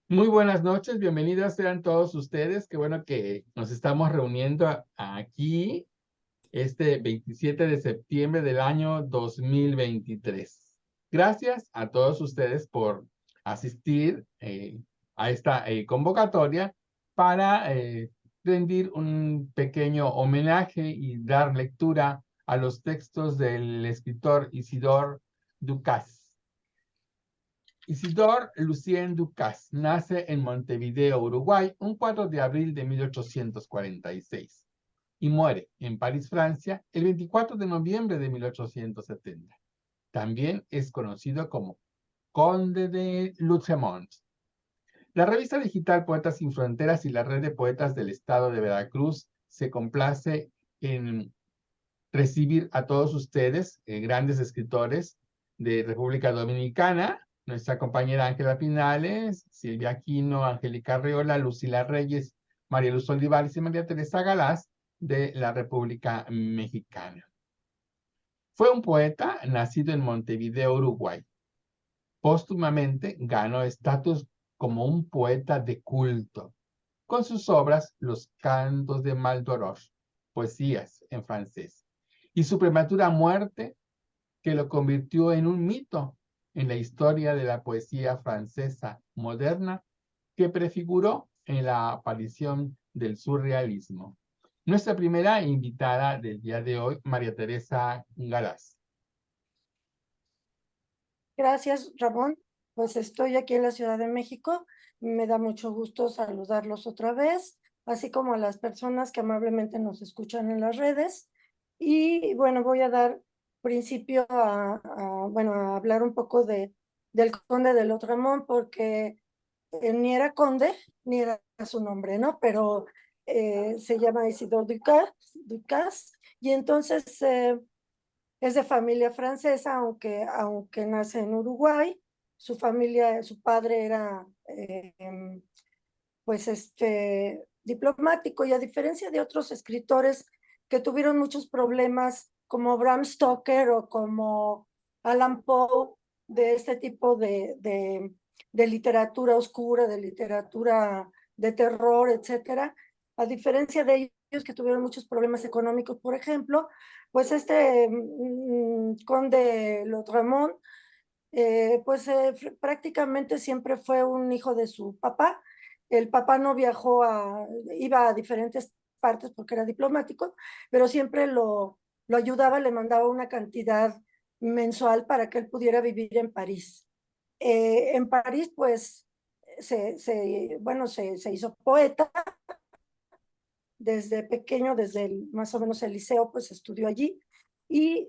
Muy buenas noches, bienvenidas sean todos ustedes. Qué bueno que nos estamos reuniendo aquí este 27 de septiembre del año 2023. Gracias a todos ustedes por asistir a esta convocatoria para rendir un pequeño homenaje y dar lectura a los textos del escritor Isidore Ducas. Isidore Lucien Ducas nace en Montevideo, Uruguay, un 4 de abril de 1846 y muere en París, Francia, el 24 de noviembre de 1870. También es conocido como Conde de Lutremont. La revista digital Poetas Sin Fronteras y la red de poetas del estado de Veracruz se complace en recibir a todos ustedes, grandes escritores de República Dominicana, nuestra compañera Ángela Pinales, Silvia Aquino, Angélica Arreola, Lucila Reyes, María Luz Olivares y María Teresa Galás de la República Mexicana. Fue un poeta nacido en Montevideo, Uruguay. Póstumamente ganó estatus como un poeta de culto, con sus obras Los Cantos de Maldoror, poesías en francés, y su prematura muerte que lo convirtió en un mito en la historia de la poesía francesa moderna que prefiguró en la aparición del surrealismo. Nuestra primera invitada del día de hoy, María Teresa Galás. Gracias, Ramón. Pues estoy aquí en la Ciudad de México. Me da mucho gusto saludarlos otra vez, así como a las personas que amablemente nos escuchan en las redes. Y bueno, voy a dar principio a hablar un poco del conde de Lautréamont, porque ni era conde, ni era su nombre, ¿no? Pero se llama Isidore Ducas, y entonces es de familia francesa, aunque nace en Uruguay. Su familia, su padre era diplomático, y a diferencia de otros escritores que tuvieron muchos problemas como Bram Stoker o como Allan Poe, de este tipo de literatura oscura, de literatura de terror, etcétera. A diferencia de ellos que tuvieron muchos problemas económicos, por ejemplo, pues conde Lautréamont, prácticamente siempre fue un hijo de su papá. El papá no iba a diferentes partes porque era diplomático, pero siempre lo ayudaba, le mandaba una cantidad mensual para que él pudiera vivir en París. En París, pues, se hizo poeta desde pequeño, más o menos el liceo, pues estudió allí. Y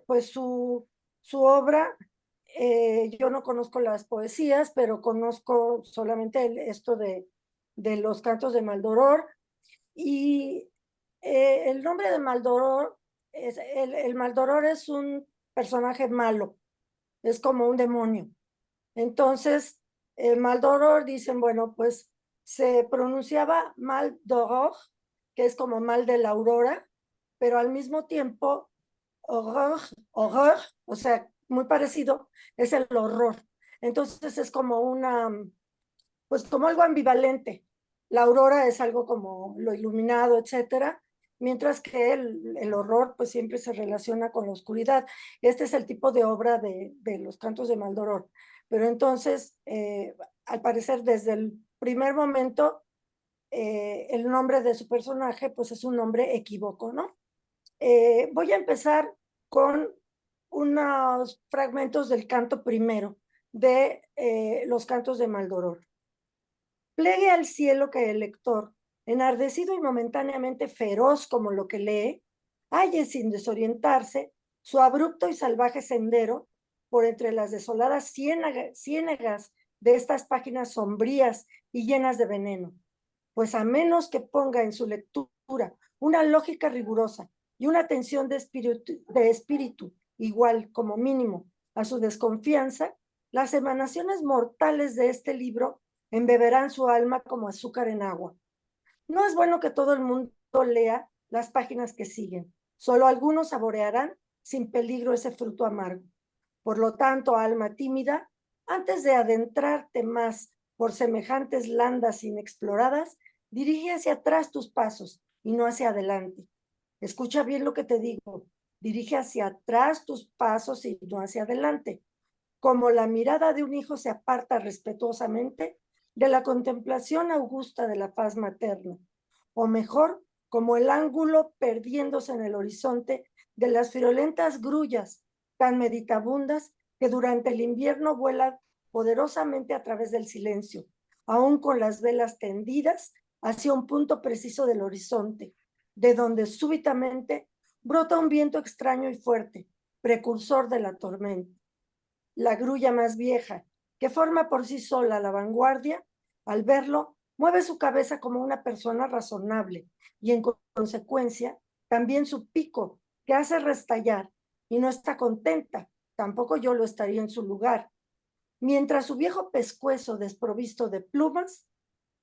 pues su obra, yo no conozco las poesías, pero conozco solamente esto de los cantos de Maldoror. Y el nombre de Maldoror, el Maldoror es un personaje malo, es como un demonio. Entonces, Maldoror, dicen, bueno, pues se pronunciaba Maldoror, que es como mal de la aurora, pero al mismo tiempo, horror, o sea, muy parecido, es el horror. Entonces es como pues como algo ambivalente. La aurora es algo como lo iluminado, etcétera, mientras que el horror pues siempre se relaciona con la oscuridad. Este es el tipo de obra de los cantos de Maldoror. Pero entonces, al parecer, desde el primer momento, el nombre de su personaje pues es un nombre equívoco, ¿no? Voy a empezar con unos fragmentos del canto primero de los cantos de Maldoror. Plegue al cielo que el lector, enardecido y momentáneamente feroz como lo que lee, halle sin desorientarse su abrupto y salvaje sendero por entre las desoladas ciénegas de estas páginas sombrías y llenas de veneno. Pues a menos que ponga en su lectura una lógica rigurosa y una tensión de espíritu igual como mínimo a su desconfianza, las emanaciones mortales de este libro embeberán su alma como azúcar en agua. No es bueno que todo el mundo lea las páginas que siguen. Solo algunos saborearán sin peligro ese fruto amargo. Por lo tanto, alma tímida, antes de adentrarte más por semejantes landas inexploradas, dirige hacia atrás tus pasos y no hacia adelante. Escucha bien lo que te digo. Dirige hacia atrás tus pasos y no hacia adelante. Como la mirada de un hijo se aparta respetuosamente de la contemplación augusta de la faz materna, o mejor, como el ángulo perdiéndose en el horizonte de las violentas grullas tan meditabundas que durante el invierno vuelan poderosamente a través del silencio, aún con las velas tendidas hacia un punto preciso del horizonte, de donde súbitamente brota un viento extraño y fuerte, precursor de la tormenta. La grulla más vieja, que forma por sí sola la vanguardia, al verlo, mueve su cabeza como una persona razonable y en consecuencia también su pico, que hace restallar, y no está contenta, tampoco yo lo estaría en su lugar, mientras su viejo pescuezo desprovisto de plumas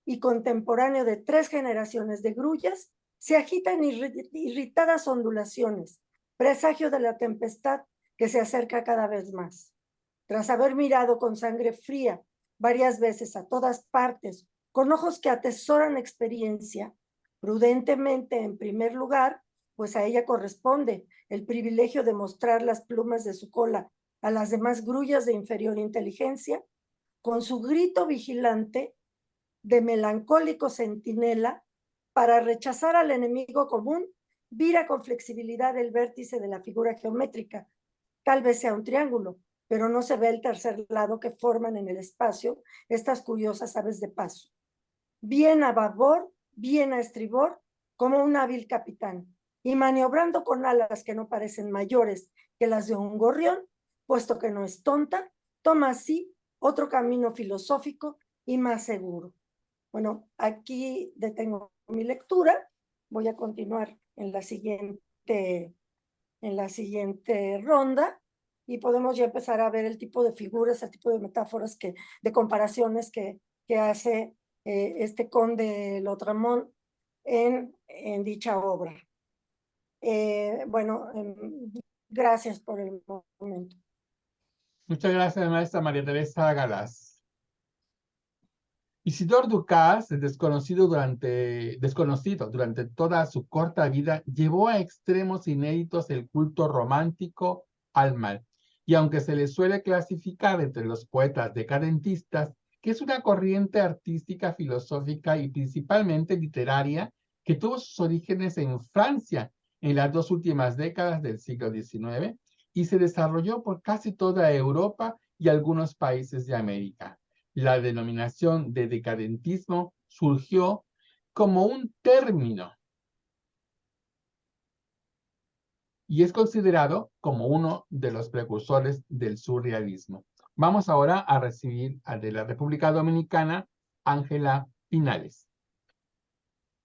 y contemporáneo de 3 generaciones de grullas, se agita en irritadas ondulaciones, presagio de la tempestad que se acerca cada vez más. Tras haber mirado con sangre fría varias veces a todas partes, con ojos que atesoran experiencia, prudentemente en primer lugar, pues a ella corresponde el privilegio de mostrar las plumas de su cola a las demás grullas de inferior inteligencia, con su grito vigilante de melancólico centinela, para rechazar al enemigo común, vira con flexibilidad el vértice de la figura geométrica. Tal vez sea un triángulo, pero no se ve el tercer lado que forman en el espacio estas curiosas aves de paso. Bien a babor, bien a estribor, como un hábil capitán, y maniobrando con alas que no parecen mayores que las de un gorrión, puesto que no es tonta, toma así otro camino filosófico y más seguro. Bueno, aquí detengo mi lectura. Voy a continuar en la siguiente ronda y podemos ya empezar a ver el tipo de figuras, el tipo de metáforas, de comparaciones que hace este conde Lautréamont en dicha obra. Bueno, gracias por el momento. Muchas gracias, maestra María Teresa Galás. Isidore Ducas, desconocido durante toda su corta vida, llevó a extremos inéditos el culto romántico al mal. Y aunque se le suele clasificar entre los poetas decadentistas, que es una corriente artística, filosófica y principalmente literaria que tuvo sus orígenes en Francia en las 2 últimas décadas del siglo XIX y se desarrolló por casi toda Europa y algunos países de América. La denominación de decadentismo surgió como un término y es considerado como uno de los precursores del surrealismo. Vamos ahora a recibir a de la República Dominicana, Ángela Pinales.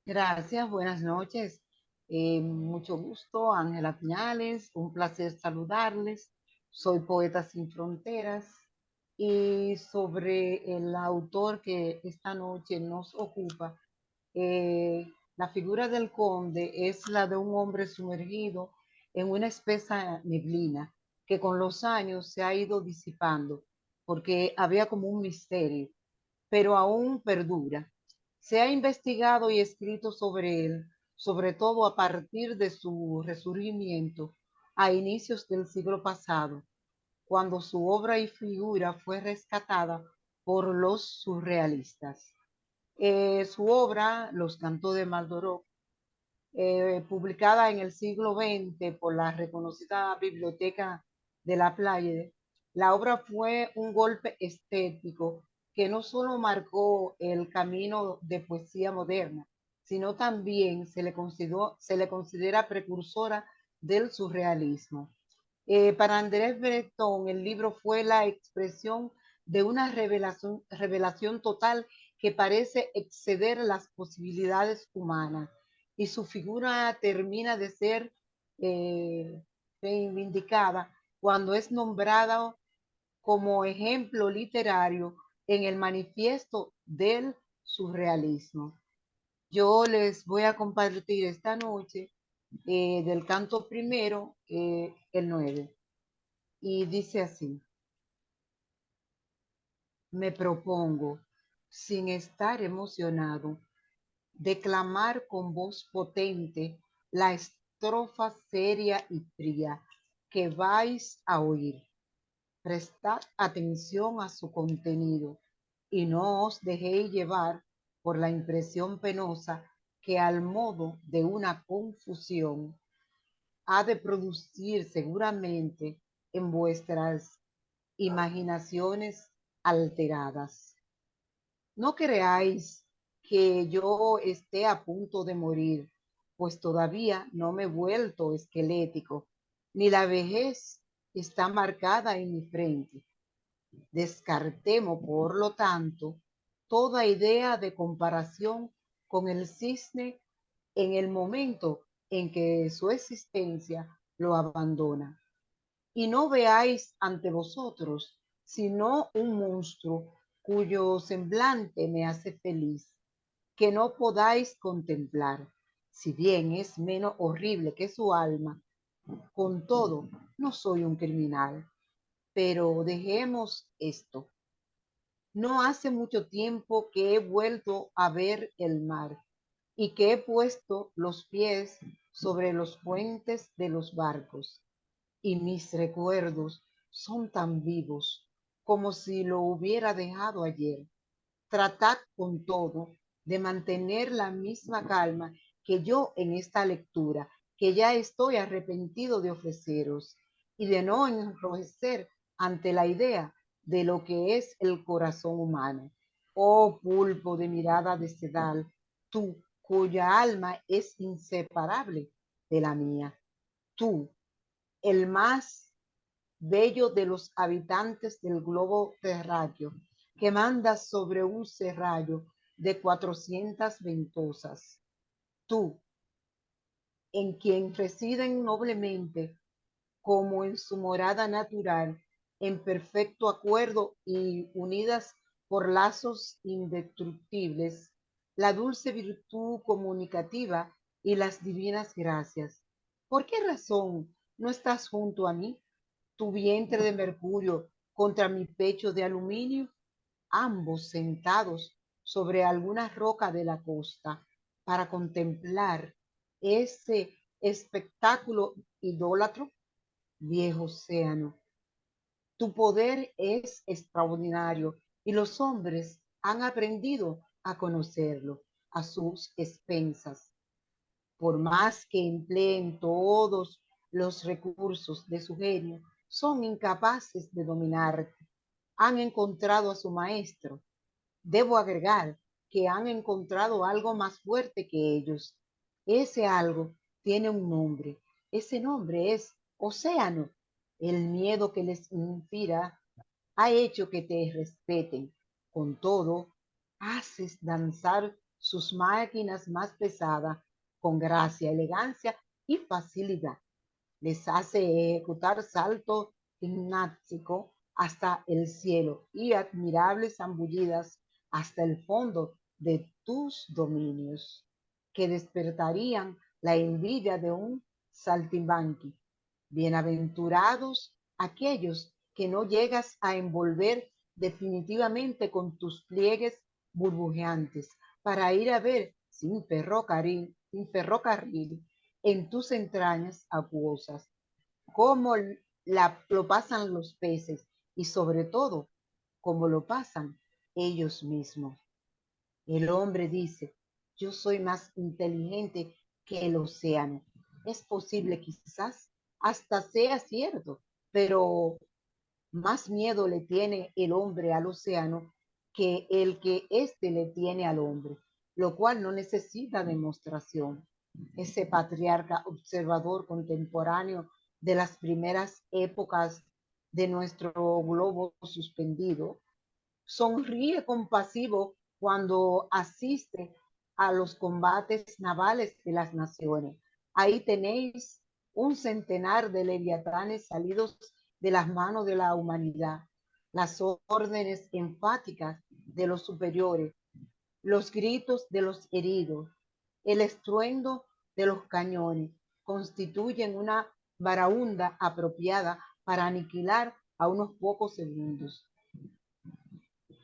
Gracias, buenas noches. Mucho gusto, Ángela Pinales, un placer saludarles. Soy Poeta Sin Fronteras y sobre el autor que esta noche nos ocupa, la figura del conde es la de un hombre sumergido en una espesa neblina que con los años se ha ido disipando porque había como un misterio, pero aún perdura. Se ha investigado y escrito sobre él, sobre todo a partir de su resurgimiento a inicios del siglo pasado, cuando su obra y figura fue rescatada por los surrealistas. Su obra, Los Cantos de Maldoror, publicada en el siglo XX por la reconocida Biblioteca de la Pléyade, la obra fue un golpe estético que no solo marcó el camino de poesía moderna, sino también se le considera precursora del surrealismo. Para Andrés Breton, el libro fue la expresión de una revelación total que parece exceder las posibilidades humanas y su figura termina de ser reivindicada cuando es nombrada como ejemplo literario en el manifiesto del surrealismo. Yo les voy a compartir esta noche del canto primero, el 9. y dice así: me propongo, sin estar emocionado, declamar con voz potente la estrofa seria y fría que vais a oír. Prestad atención a su contenido y no os dejéis llevar por la impresión penosa que al modo de una confusión ha de producir seguramente en vuestras imaginaciones alteradas. No creáis que yo esté a punto de morir, pues todavía no me he vuelto esquelético, ni la vejez está marcada en mi frente. Descartemos, por lo tanto, toda idea de comparación con el cisne en el momento en que su existencia lo abandona. Y no veáis ante vosotros sino un monstruo cuyo semblante me hace feliz, que no podáis contemplar, si bien es menos horrible que su alma. Con todo, no soy un criminal, pero dejemos esto. No hace mucho tiempo que he vuelto a ver el mar y que he puesto los pies sobre los puentes de los barcos, y mis recuerdos son tan vivos como si lo hubiera dejado ayer. Tratad con todo de mantener la misma calma que yo en esta lectura, que ya estoy arrepentido de ofreceros, y de no enrojecer ante la idea de lo que es el corazón humano. Oh pulpo de mirada de sedal, tú cuya alma es inseparable de la mía, tú, el más bello de los habitantes del globo terráqueo, que manda sobre un serrallo de 400 ventosas. Tú, en quien residen noblemente, como en su morada natural, en perfecto acuerdo y unidas por lazos indestructibles, la dulce virtud comunicativa y las divinas gracias. ¿Por qué razón no estás junto a mí? Tu vientre de mercurio contra mi pecho de aluminio, ambos sentados sobre alguna roca de la costa para contemplar ese espectáculo idólatro. Viejo océano, tu poder es extraordinario y los hombres han aprendido a conocerlo a sus expensas. Por más que empleen todos los recursos de su genio, son incapaces de dominarte. Han encontrado a su maestro. Debo agregar que han encontrado algo más fuerte que ellos. Ese algo tiene un nombre. Ese nombre es océano. El miedo que les inspira ha hecho que te respeten. Con todo, haces danzar sus máquinas más pesadas con gracia, elegancia y facilidad. Les hace ejecutar salto gimnástico hasta el cielo y admirables zambullidas hasta el fondo de tus dominios, que despertarían la envidia de un saltimbanqui. Bienaventurados aquellos que no llegas a envolver definitivamente con tus pliegues burbujeantes para ir a ver sin ferrocarril en tus entrañas acuosas, cómo lo pasan los peces y sobre todo cómo lo pasan ellos mismos. El hombre dice, yo soy más inteligente que el océano. Es posible quizás hasta sea cierto, pero más miedo le tiene el hombre al océano que el que éste le tiene al hombre, lo cual no necesita demostración. Ese patriarca observador contemporáneo de las primeras épocas de nuestro globo suspendido sonríe compasivo cuando asiste a los combates navales de las naciones. Ahí tenéis un centenar de leviatanes salidos de las manos de la humanidad, las órdenes enfáticas de los superiores, los gritos de los heridos, el estruendo de los cañones constituyen una baraúnda apropiada para aniquilar a unos pocos segundos.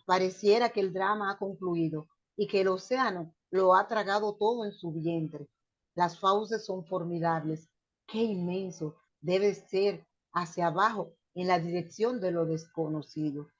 Pareciera que el drama ha concluido y que el océano lo ha tragado todo en su vientre. Las fauces son formidables. Qué inmenso debe ser hacia abajo en la dirección de lo desconocido.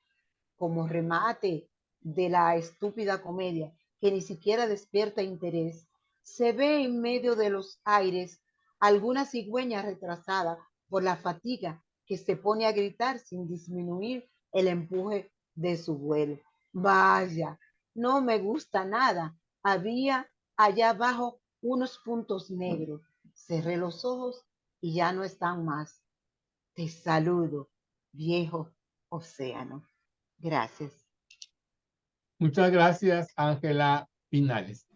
Como remate de la estúpida comedia que ni siquiera despierta interés, se ve en medio de los aires alguna cigüeña retrasada por la fatiga que se pone a gritar sin disminuir el empuje de su vuelo. Vaya, no me gusta nada. Había allá abajo unos puntos negros. Cerré los ojos y ya no están más. Te saludo, viejo océano. Gracias. Muchas gracias, Ángela Pinales.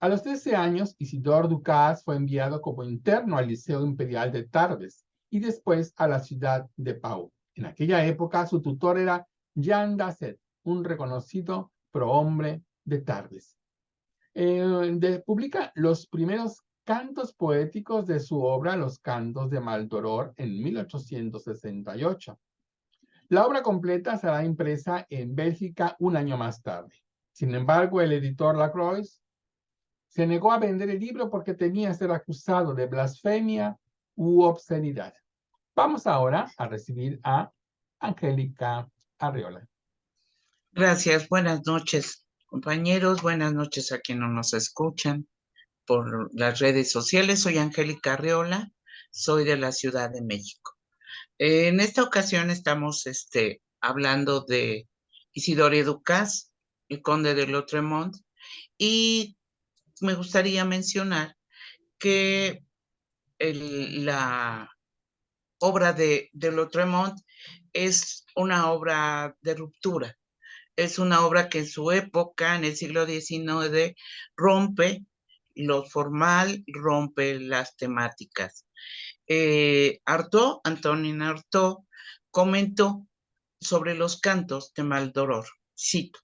A los 13 años, Isidore Ducas fue enviado como interno al Liceo Imperial de Tarbes y después a la ciudad de Pau. En aquella época, su tutor era Jean Dasset, un reconocido prohombre de Tarbes. Publica los primeros cantos poéticos de su obra Los Cantos de Maldoror en 1868. La obra completa será impresa en Bélgica un año más tarde. Sin embargo, el editor Lacroix se negó a vender el libro porque temía ser acusado de blasfemia u obscenidad. Vamos ahora a recibir a Angélica Arreola. Gracias, buenas noches, compañeros, buenas noches a quienes nos escuchan por las redes sociales. Soy Angélica Arreola, soy de la Ciudad de México. En esta ocasión estamos hablando de Isidore Ducas, el conde de Lautréamont, y me gustaría mencionar que la obra de Lautréamont es una obra de ruptura. Es una obra que en su época, en el siglo XIX, rompe lo formal, rompe las temáticas. Antonin Artaud comentó sobre los cantos de Maldoror, cito: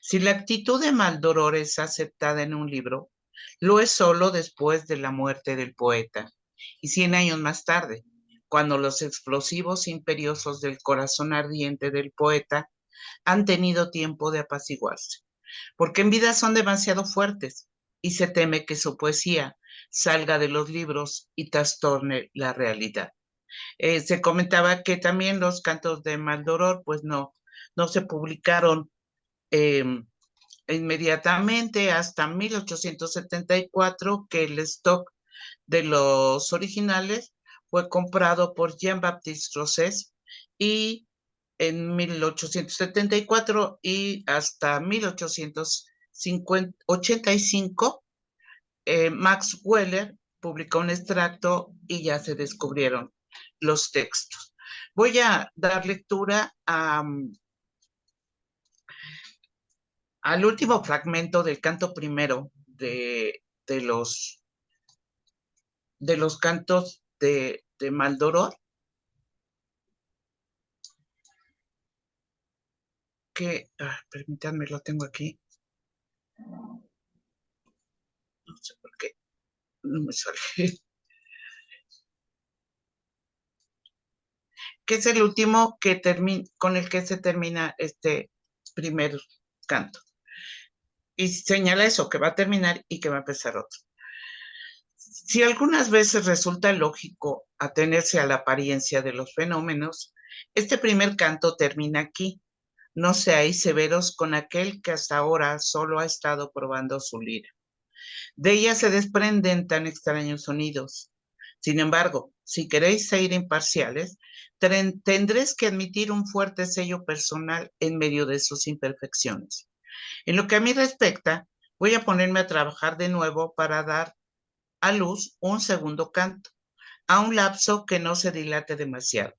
si la actitud de Maldoror es aceptada en un libro, lo es solo después de la muerte del poeta y 100 años más tarde, cuando los explosivos imperiosos del corazón ardiente del poeta han tenido tiempo de apaciguarse, porque en vida son demasiado fuertes y se teme que su poesía salga de los libros y trastorne la realidad. Se comentaba que también los cantos de Maldoror pues no se publicaron inmediatamente hasta 1874, que el stock de los originales fue comprado por Jean-Baptiste Rosès, y en 1874 y hasta 1885, Max Weller publicó un extracto y ya se descubrieron los textos. Voy a dar lectura al último fragmento del canto primero de los cantos de Maldoror, que, permítanme, lo tengo aquí. No sé por qué no me sale. Que es el último con el que se termina este primer canto. Y señala eso, que va a terminar y que va a empezar otro. Si algunas veces resulta lógico atenerse a la apariencia de los fenómenos, este primer canto termina aquí. No seáis severos con aquel que hasta ahora solo ha estado probando su lira. De ella se desprenden tan extraños sonidos. Sin embargo, si queréis ser imparciales, tendréis que admitir un fuerte sello personal en medio de sus imperfecciones. En lo que a mí respecta, voy a ponerme a trabajar de nuevo para dar a luz un segundo canto, a un lapso que no se dilate demasiado.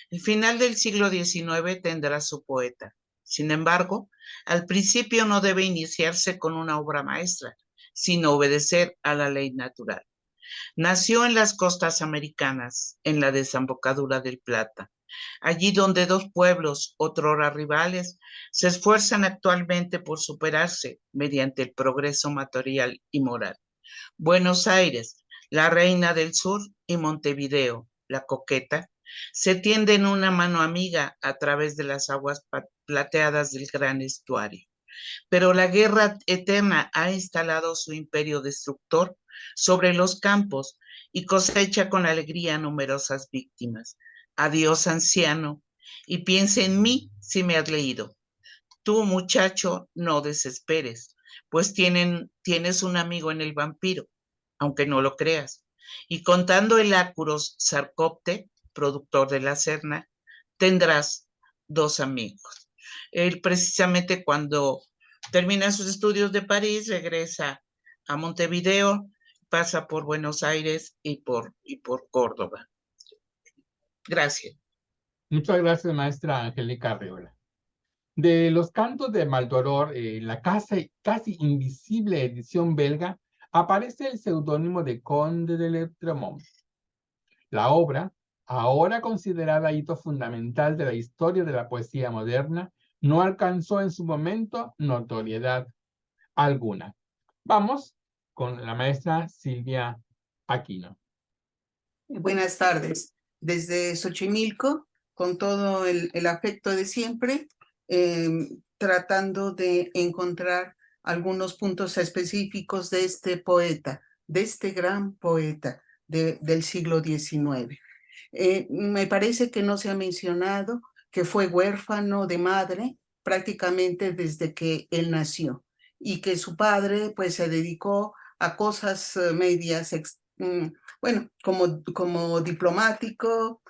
El final del siglo XIX tendrá su poeta. Sin embargo, al principio no debe iniciarse con una obra maestra, sino obedecer a la ley natural. Nació en las costas americanas, en la desembocadura del Plata, allí donde dos pueblos, otrora rivales, se esfuerzan actualmente por superarse mediante el progreso material y moral. Buenos Aires, la reina del sur, y Montevideo, la coqueta, Se tienden una mano amiga a través de las aguas plateadas del gran estuario. Pero la guerra eterna ha instalado su imperio destructor sobre los campos y cosecha con alegría numerosas víctimas. Adiós, anciano, y piensa en mí si me has leído. Tú, muchacho, no desesperes, pues tienes un amigo en el vampiro, aunque no lo creas. Y contando el Ácuros Sarcopte, productor de la Serna, tendrás dos amigos. Él precisamente cuando termina sus estudios de París, regresa a Montevideo, pasa por Buenos Aires y por Córdoba. Gracias. Muchas gracias, maestra Angélica Arreola. De los cantos de Maldoror, la casi invisible edición belga, aparece el seudónimo de Conde de Lautréamont. La obra, ahora considerada hito fundamental de la historia de la poesía moderna, no alcanzó en su momento notoriedad alguna. Vamos con la maestra Silvia Aquino. Buenas tardes. Desde Xochimilco, con todo el afecto de siempre, tratando de encontrar algunos puntos específicos de este poeta, de este gran poeta del siglo XIX. Me parece que no se ha mencionado que fue huérfano de madre prácticamente desde que él nació y que su padre pues se dedicó a cosas medias, bueno, como diplomático,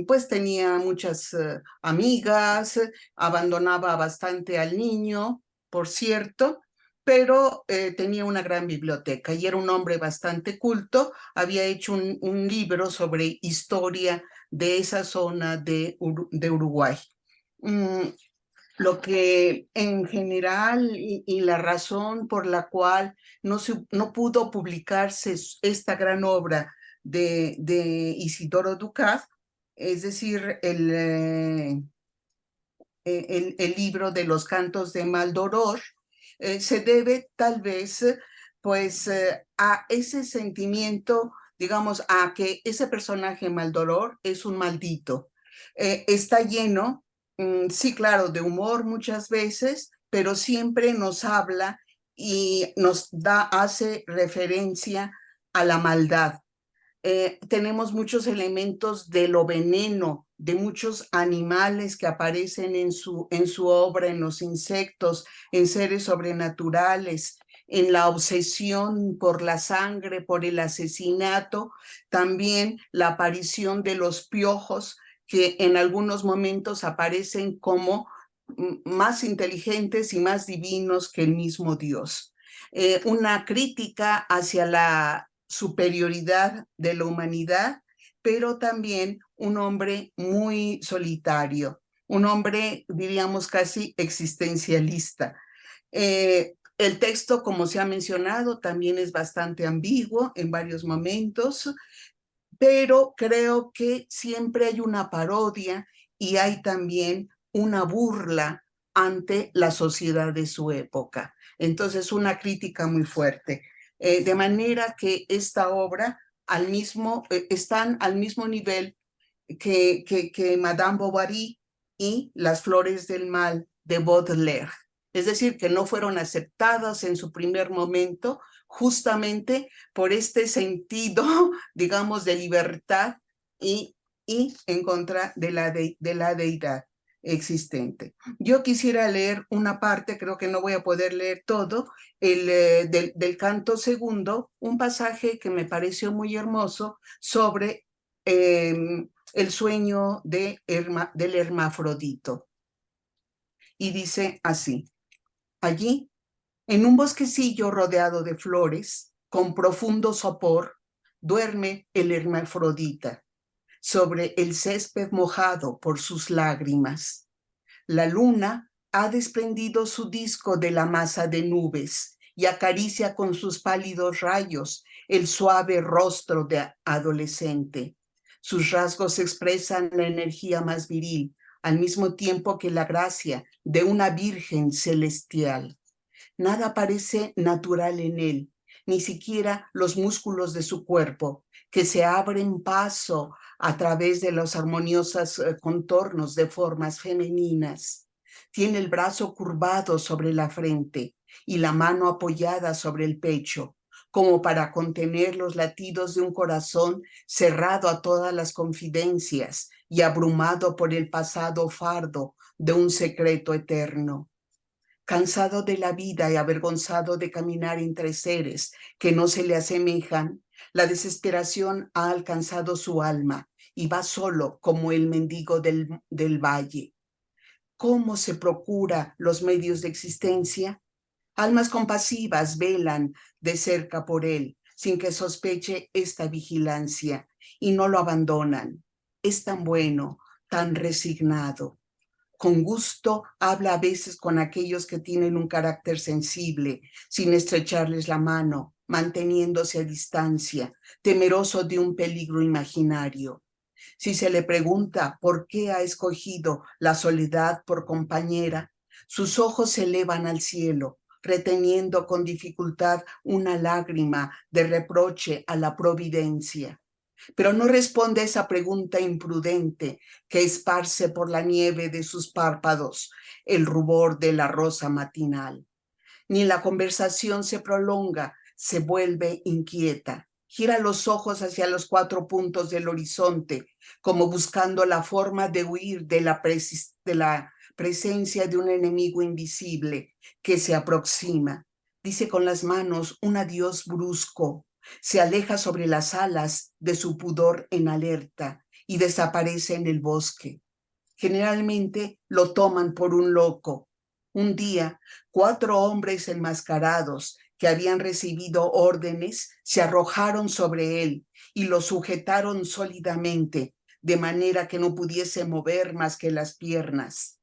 pues tenía muchas amigas, abandonaba bastante al niño, por cierto, pero tenía una gran biblioteca y era un hombre bastante culto. Había hecho un libro sobre historia de esa zona de Uruguay. Lo que en general y la razón por la cual no pudo publicarse esta gran obra de Isidoro Ducas, es decir, el libro de los cantos de Maldoror, se debe tal vez pues a ese sentimiento, digamos, a que ese personaje Maldoror es un maldito. Está lleno, sí, claro, de humor muchas veces, pero siempre nos habla y hace referencia a la maldad. Tenemos muchos elementos de lo veneno, de muchos animales que aparecen en su obra, en los insectos, en seres sobrenaturales, en la obsesión por la sangre, por el asesinato, también la aparición de los piojos, que en algunos momentos aparecen como más inteligentes y más divinos que el mismo Dios. Una crítica hacia la superioridad de la humanidad, pero también un hombre muy solitario, un hombre, diríamos, casi existencialista. El texto, como se ha mencionado, también es bastante ambiguo en varios momentos, pero creo que siempre hay una parodia y hay también una burla ante la sociedad de su época. Entonces, una crítica muy fuerte. De manera que esta obra están al mismo nivel que Madame Bovary y Las Flores del Mal de Baudelaire. Es decir, que no fueron aceptadas en su primer momento justamente por este sentido, digamos, de libertad y en contra de la deidad existente. Yo quisiera leer una parte, creo que no voy a poder leer todo, del canto segundo, un pasaje que me pareció muy hermoso sobre el sueño del hermafrodito. Y dice así: allí, en un bosquecillo rodeado de flores, con profundo sopor, duerme el hermafrodita, sobre el césped mojado por sus lágrimas. La luna ha desprendido su disco de la masa de nubes y acaricia con sus pálidos rayos el suave rostro de adolescente. Sus rasgos expresan la energía más viril, al mismo tiempo que la gracia de una virgen celestial. Nada parece natural en él, ni siquiera los músculos de su cuerpo, que se abren paso a través de los armoniosos contornos de formas femeninas. Tiene el brazo curvado sobre la frente y la mano apoyada sobre el pecho, como para contener los latidos de un corazón cerrado a todas las confidencias y abrumado por el pasado fardo de un secreto eterno. Cansado de la vida y avergonzado de caminar entre seres que no se le asemejan, la desesperación ha alcanzado su alma y va solo como el mendigo del valle. ¿Cómo se procura los medios de existencia? Almas compasivas velan de cerca por él, sin que sospeche esta vigilancia, y no lo abandonan. Es tan bueno, tan resignado. Con gusto habla a veces con aquellos que tienen un carácter sensible, sin estrecharles la mano, manteniéndose a distancia, temeroso de un peligro imaginario. Si se le pregunta por qué ha escogido la soledad por compañera, sus ojos se elevan al cielo, reteniendo con dificultad una lágrima de reproche a la providencia. Pero no responde a esa pregunta imprudente que esparce por la nieve de sus párpados el rubor de la rosa matinal. Ni la conversación se prolonga, se vuelve inquieta. Gira los ojos hacia los 4 puntos del horizonte, como buscando la forma de huir de la presencia de un enemigo invisible que se aproxima. Dice con las manos un adiós brusco, se aleja sobre las alas de su pudor en alerta y desaparece en el bosque. Generalmente lo toman por un loco. Un día, 4 hombres enmascarados que habían recibido órdenes se arrojaron sobre él y lo sujetaron sólidamente, de manera que no pudiese mover más que las piernas.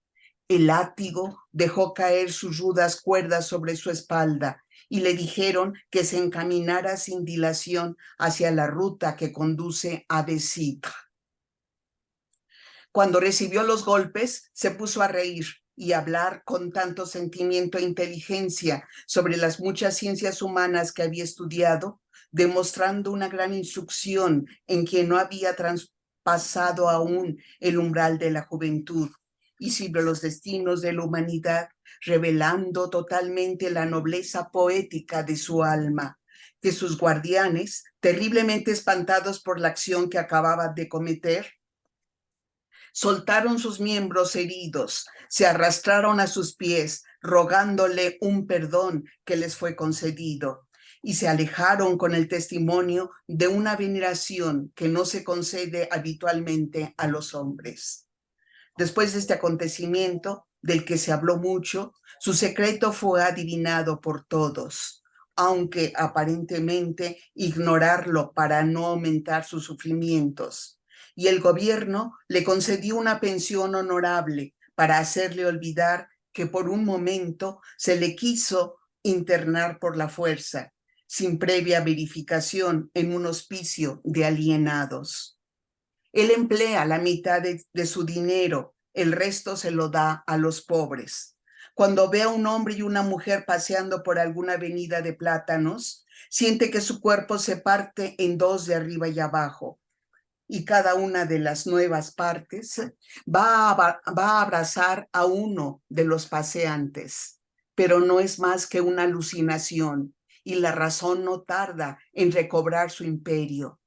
El látigo dejó caer sus rudas cuerdas sobre su espalda y le dijeron que se encaminara sin dilación hacia la ruta que conduce a Béziques. Cuando recibió los golpes, se puso a reír y a hablar con tanto sentimiento e inteligencia sobre las muchas ciencias humanas que había estudiado, demostrando una gran instrucción en quien no había traspasado aún el umbral de la juventud, y sobre los destinos de la humanidad, revelando totalmente la nobleza poética de su alma, que sus guardianes, terriblemente espantados por la acción que acababa de cometer, soltaron sus miembros heridos, se arrastraron a sus pies, rogándole un perdón que les fue concedido, y se alejaron con el testimonio de una veneración que no se concede habitualmente a los hombres. Después de este acontecimiento, del que se habló mucho, su secreto fue adivinado por todos, aunque aparentemente ignorarlo para no aumentar sus sufrimientos. Y el gobierno le concedió una pensión honorable para hacerle olvidar que por un momento se le quiso internar por la fuerza, sin previa verificación en un hospicio de alienados. Él emplea la mitad de su dinero, el resto se lo da a los pobres. Cuando ve a un hombre y una mujer paseando por alguna avenida de plátanos, siente que su cuerpo se parte en 2 de arriba y abajo, y cada una de las nuevas partes va a abrazar a uno de los paseantes, pero no es más que una alucinación, y la razón no tarda en recobrar su imperio.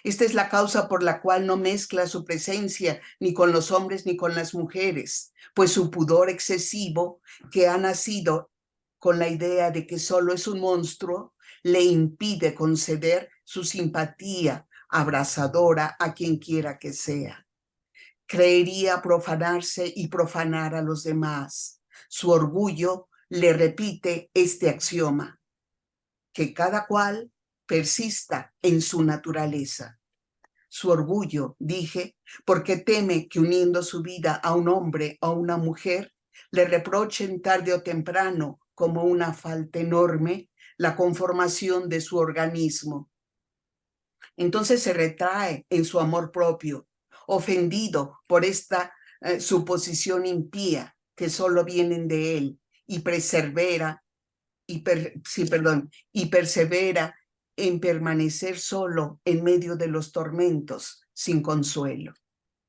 Esta es la causa por la cual no mezcla su presencia ni con los hombres ni con las mujeres, pues su pudor excesivo, que ha nacido con la idea de que solo es un monstruo, le impide conceder su simpatía abrazadora a quien quiera que sea. Creería profanarse y profanar a los demás. Su orgullo le repite este axioma: que cada cual persista en su naturaleza. Su orgullo, dije, porque teme que uniendo su vida a un hombre o a una mujer, le reprochen tarde o temprano, como una falta enorme, la conformación de su organismo. Entonces se retrae en su amor propio, ofendido por esta suposición impía que solo vienen de él, y persevera y persevera en permanecer solo en medio de los tormentos, sin consuelo.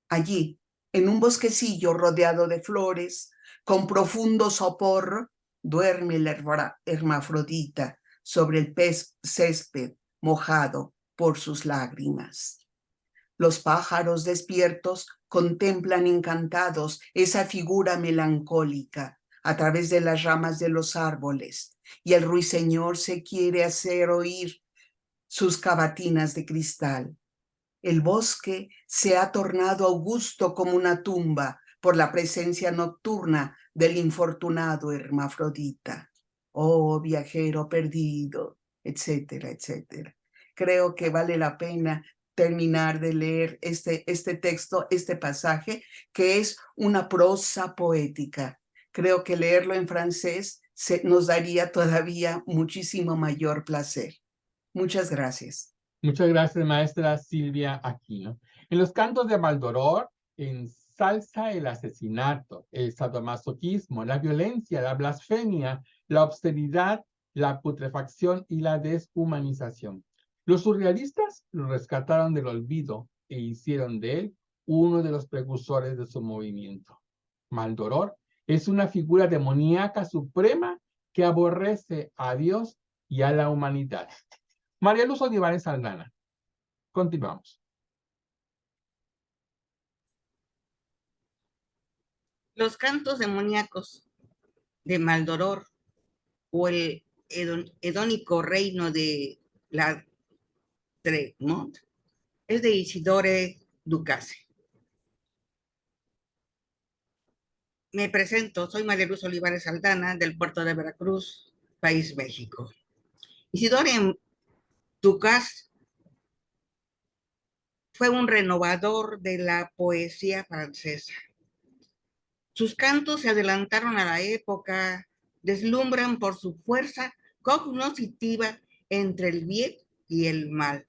Allí, en un bosquecillo rodeado de flores, con profundo sopor, duerme la hermafrodita sobre el césped mojado por sus lágrimas. Los pájaros despiertos contemplan encantados esa figura melancólica a través de las ramas de los árboles, y el ruiseñor se quiere hacer oír sus cavatinas de cristal. El bosque se ha tornado augusto como una tumba por la presencia nocturna del infortunado hermafrodita. Oh, viajero perdido, etcétera, etcétera. Creo que vale la pena terminar de leer este texto, este pasaje, que es una prosa poética. Creo que leerlo en francés nos daría todavía muchísimo mayor placer. Muchas gracias. Muchas gracias, maestra Silvia Aquino. En los cantos de Maldoror ensalza el asesinato, el sadomasoquismo, la violencia, la blasfemia, la obscenidad, la putrefacción y la deshumanización. Los surrealistas lo rescataron del olvido e hicieron de él uno de los precursores de su movimiento. Maldoror es una figura demoníaca suprema que aborrece a Dios y a la humanidad. María Luz Olivares Aldana. Continuamos. Los cantos demoníacos de Maldoror o el hedónico reino de la Tremont es de Isidore Ducasse. Me presento, soy María Luz Olivares Aldana del puerto de Veracruz, país México. Isidore Ducasse fue un renovador de la poesía francesa. Sus cantos se adelantaron a la época, deslumbran por su fuerza cognoscitiva entre el bien y el mal.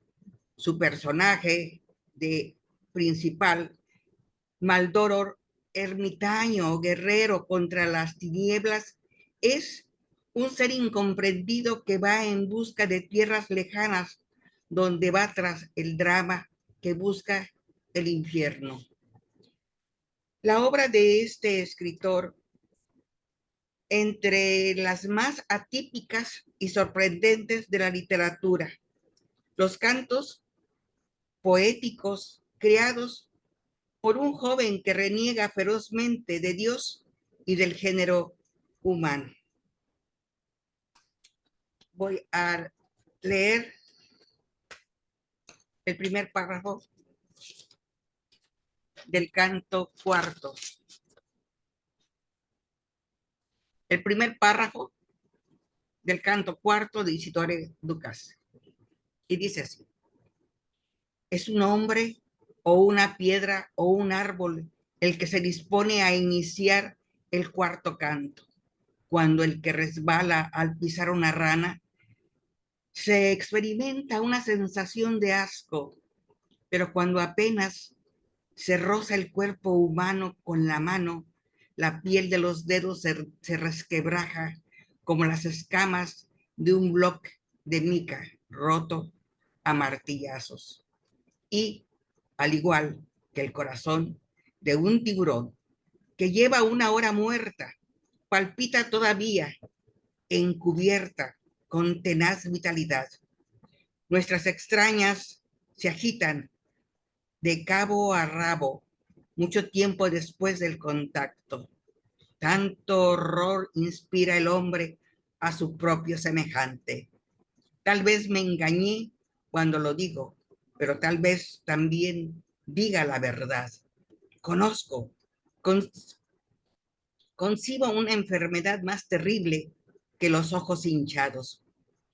Su personaje principal, Maldoror, ermitaño, guerrero contra las tinieblas, es un ser incomprendido que va en busca de tierras lejanas, donde va tras el drama que busca el infierno. La obra de este escritor, entre las más atípicas y sorprendentes de la literatura, los cantos poéticos creados por un joven que reniega ferozmente de Dios y del género humano. Voy a leer el primer párrafo del canto cuarto. El primer párrafo del canto cuarto de Isidore Ducasse. Y dice así: es un hombre o una piedra o un árbol el que se dispone a iniciar el cuarto canto, cuando el que resbala al pisar una rana se experimenta una sensación de asco, pero cuando apenas se roza el cuerpo humano con la mano, la piel de los dedos se resquebraja como las escamas de un bloque de mica roto a martillazos. Y, al igual que el corazón de un tiburón que lleva una hora muerta, palpita todavía encubierta con tenaz vitalidad. Nuestras extrañas se agitan de cabo a rabo mucho tiempo después del contacto. Tanto horror inspira el hombre a su propio semejante. Tal vez me engañé cuando lo digo, pero tal vez también diga la verdad. Concibo una enfermedad más terrible que los ojos hinchados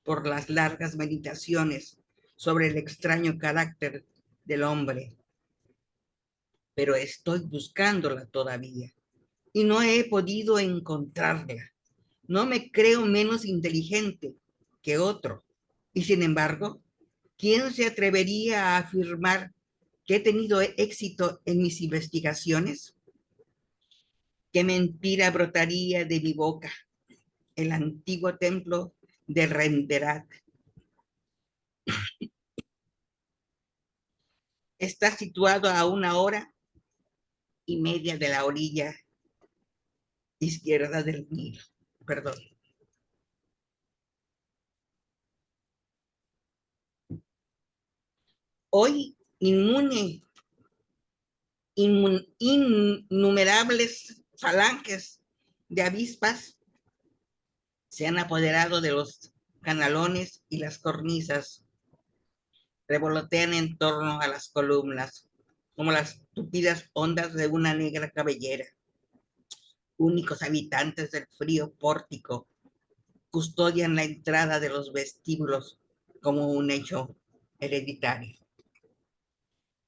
por las largas meditaciones sobre el extraño carácter del hombre. Pero estoy buscándola todavía y no he podido encontrarla. No me creo menos inteligente que otro. Y sin embargo, ¿quién se atrevería a afirmar que he tenido éxito en mis investigaciones? ¿Qué mentira brotaría de mi boca? el antiguo templo de Renderat. Está situado a 1 hora y media de la orilla izquierda del Nilo. Perdón. Hoy, innumerables falanges de avispas se han apoderado de los canalones y las cornisas. Revolotean en torno a las columnas, como las tupidas ondas de una negra cabellera. Únicos habitantes del frío pórtico, custodian la entrada de los vestíbulos como un hecho hereditario.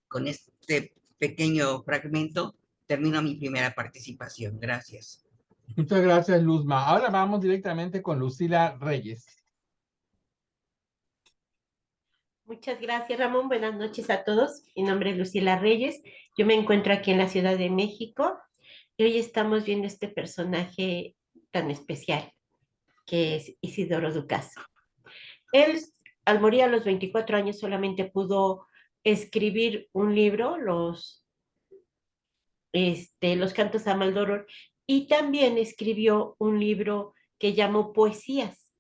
Con este pequeño fragmento termino mi primera participación. Gracias. Muchas gracias, Luzma. Ahora vamos directamente con Lucila Reyes. Muchas gracias, Ramón. Buenas noches a todos. Mi nombre es Lucila Reyes. Yo me encuentro aquí en la Ciudad de México y hoy estamos viendo este personaje tan especial que es Isidoro Ducas. Él, al morir a los 24 años, solamente pudo escribir un libro, los Cantos a Maldoror, y también escribió un libro que llamó Poesías,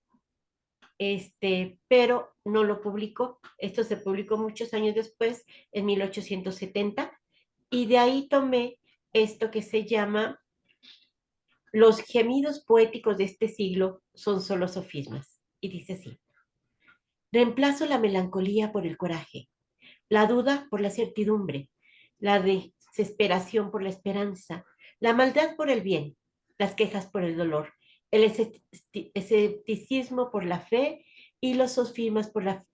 pero no lo publicó. Esto se publicó muchos años después, en 1870, y de ahí tomé esto que se llama Los gemidos poéticos de este siglo son solo sofismas, y dice así: reemplazo la melancolía por el coraje, la duda por la certidumbre, la desesperación por la esperanza, la maldad por el bien, las quejas por el dolor, el escepticismo por la fe y los sofismas por la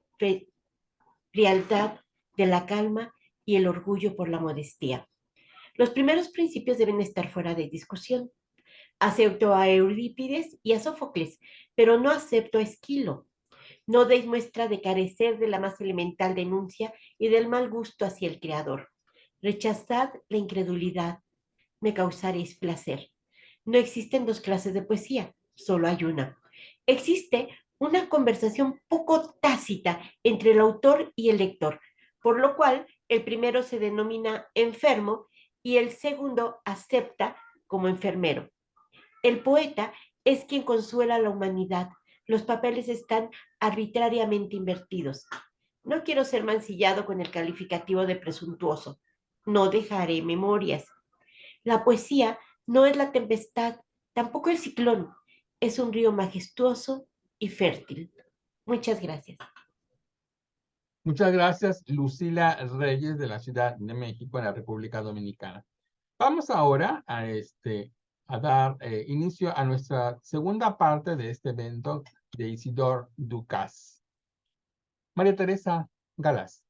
frialdad de la calma y el orgullo por la modestia. Los primeros principios deben estar fuera de discusión. Acepto a Eurípides y a Sófocles, pero no acepto a Esquilo. No deis muestra de carecer de la más elemental denuncia y del mal gusto hacia el Creador. Rechazad la incredulidad, me causaréis placer. No existen dos clases de poesía, solo hay una. Existe una conversación poco tácita entre el autor y el lector, por lo cual el primero se denomina enfermo y el segundo acepta como enfermero. El poeta es quien consuela a la humanidad. Los papeles están arbitrariamente invertidos. No quiero ser mancillado con el calificativo de presuntuoso. No dejaré memorias. La poesía no es la tempestad, tampoco el ciclón. Es un río majestuoso y fértil. Muchas gracias. Muchas gracias, Lucila Reyes, de la Ciudad de México, en la República Dominicana. Vamos ahora a dar inicio a nuestra segunda parte de este evento de Isidore Ducas. María Teresa Galás.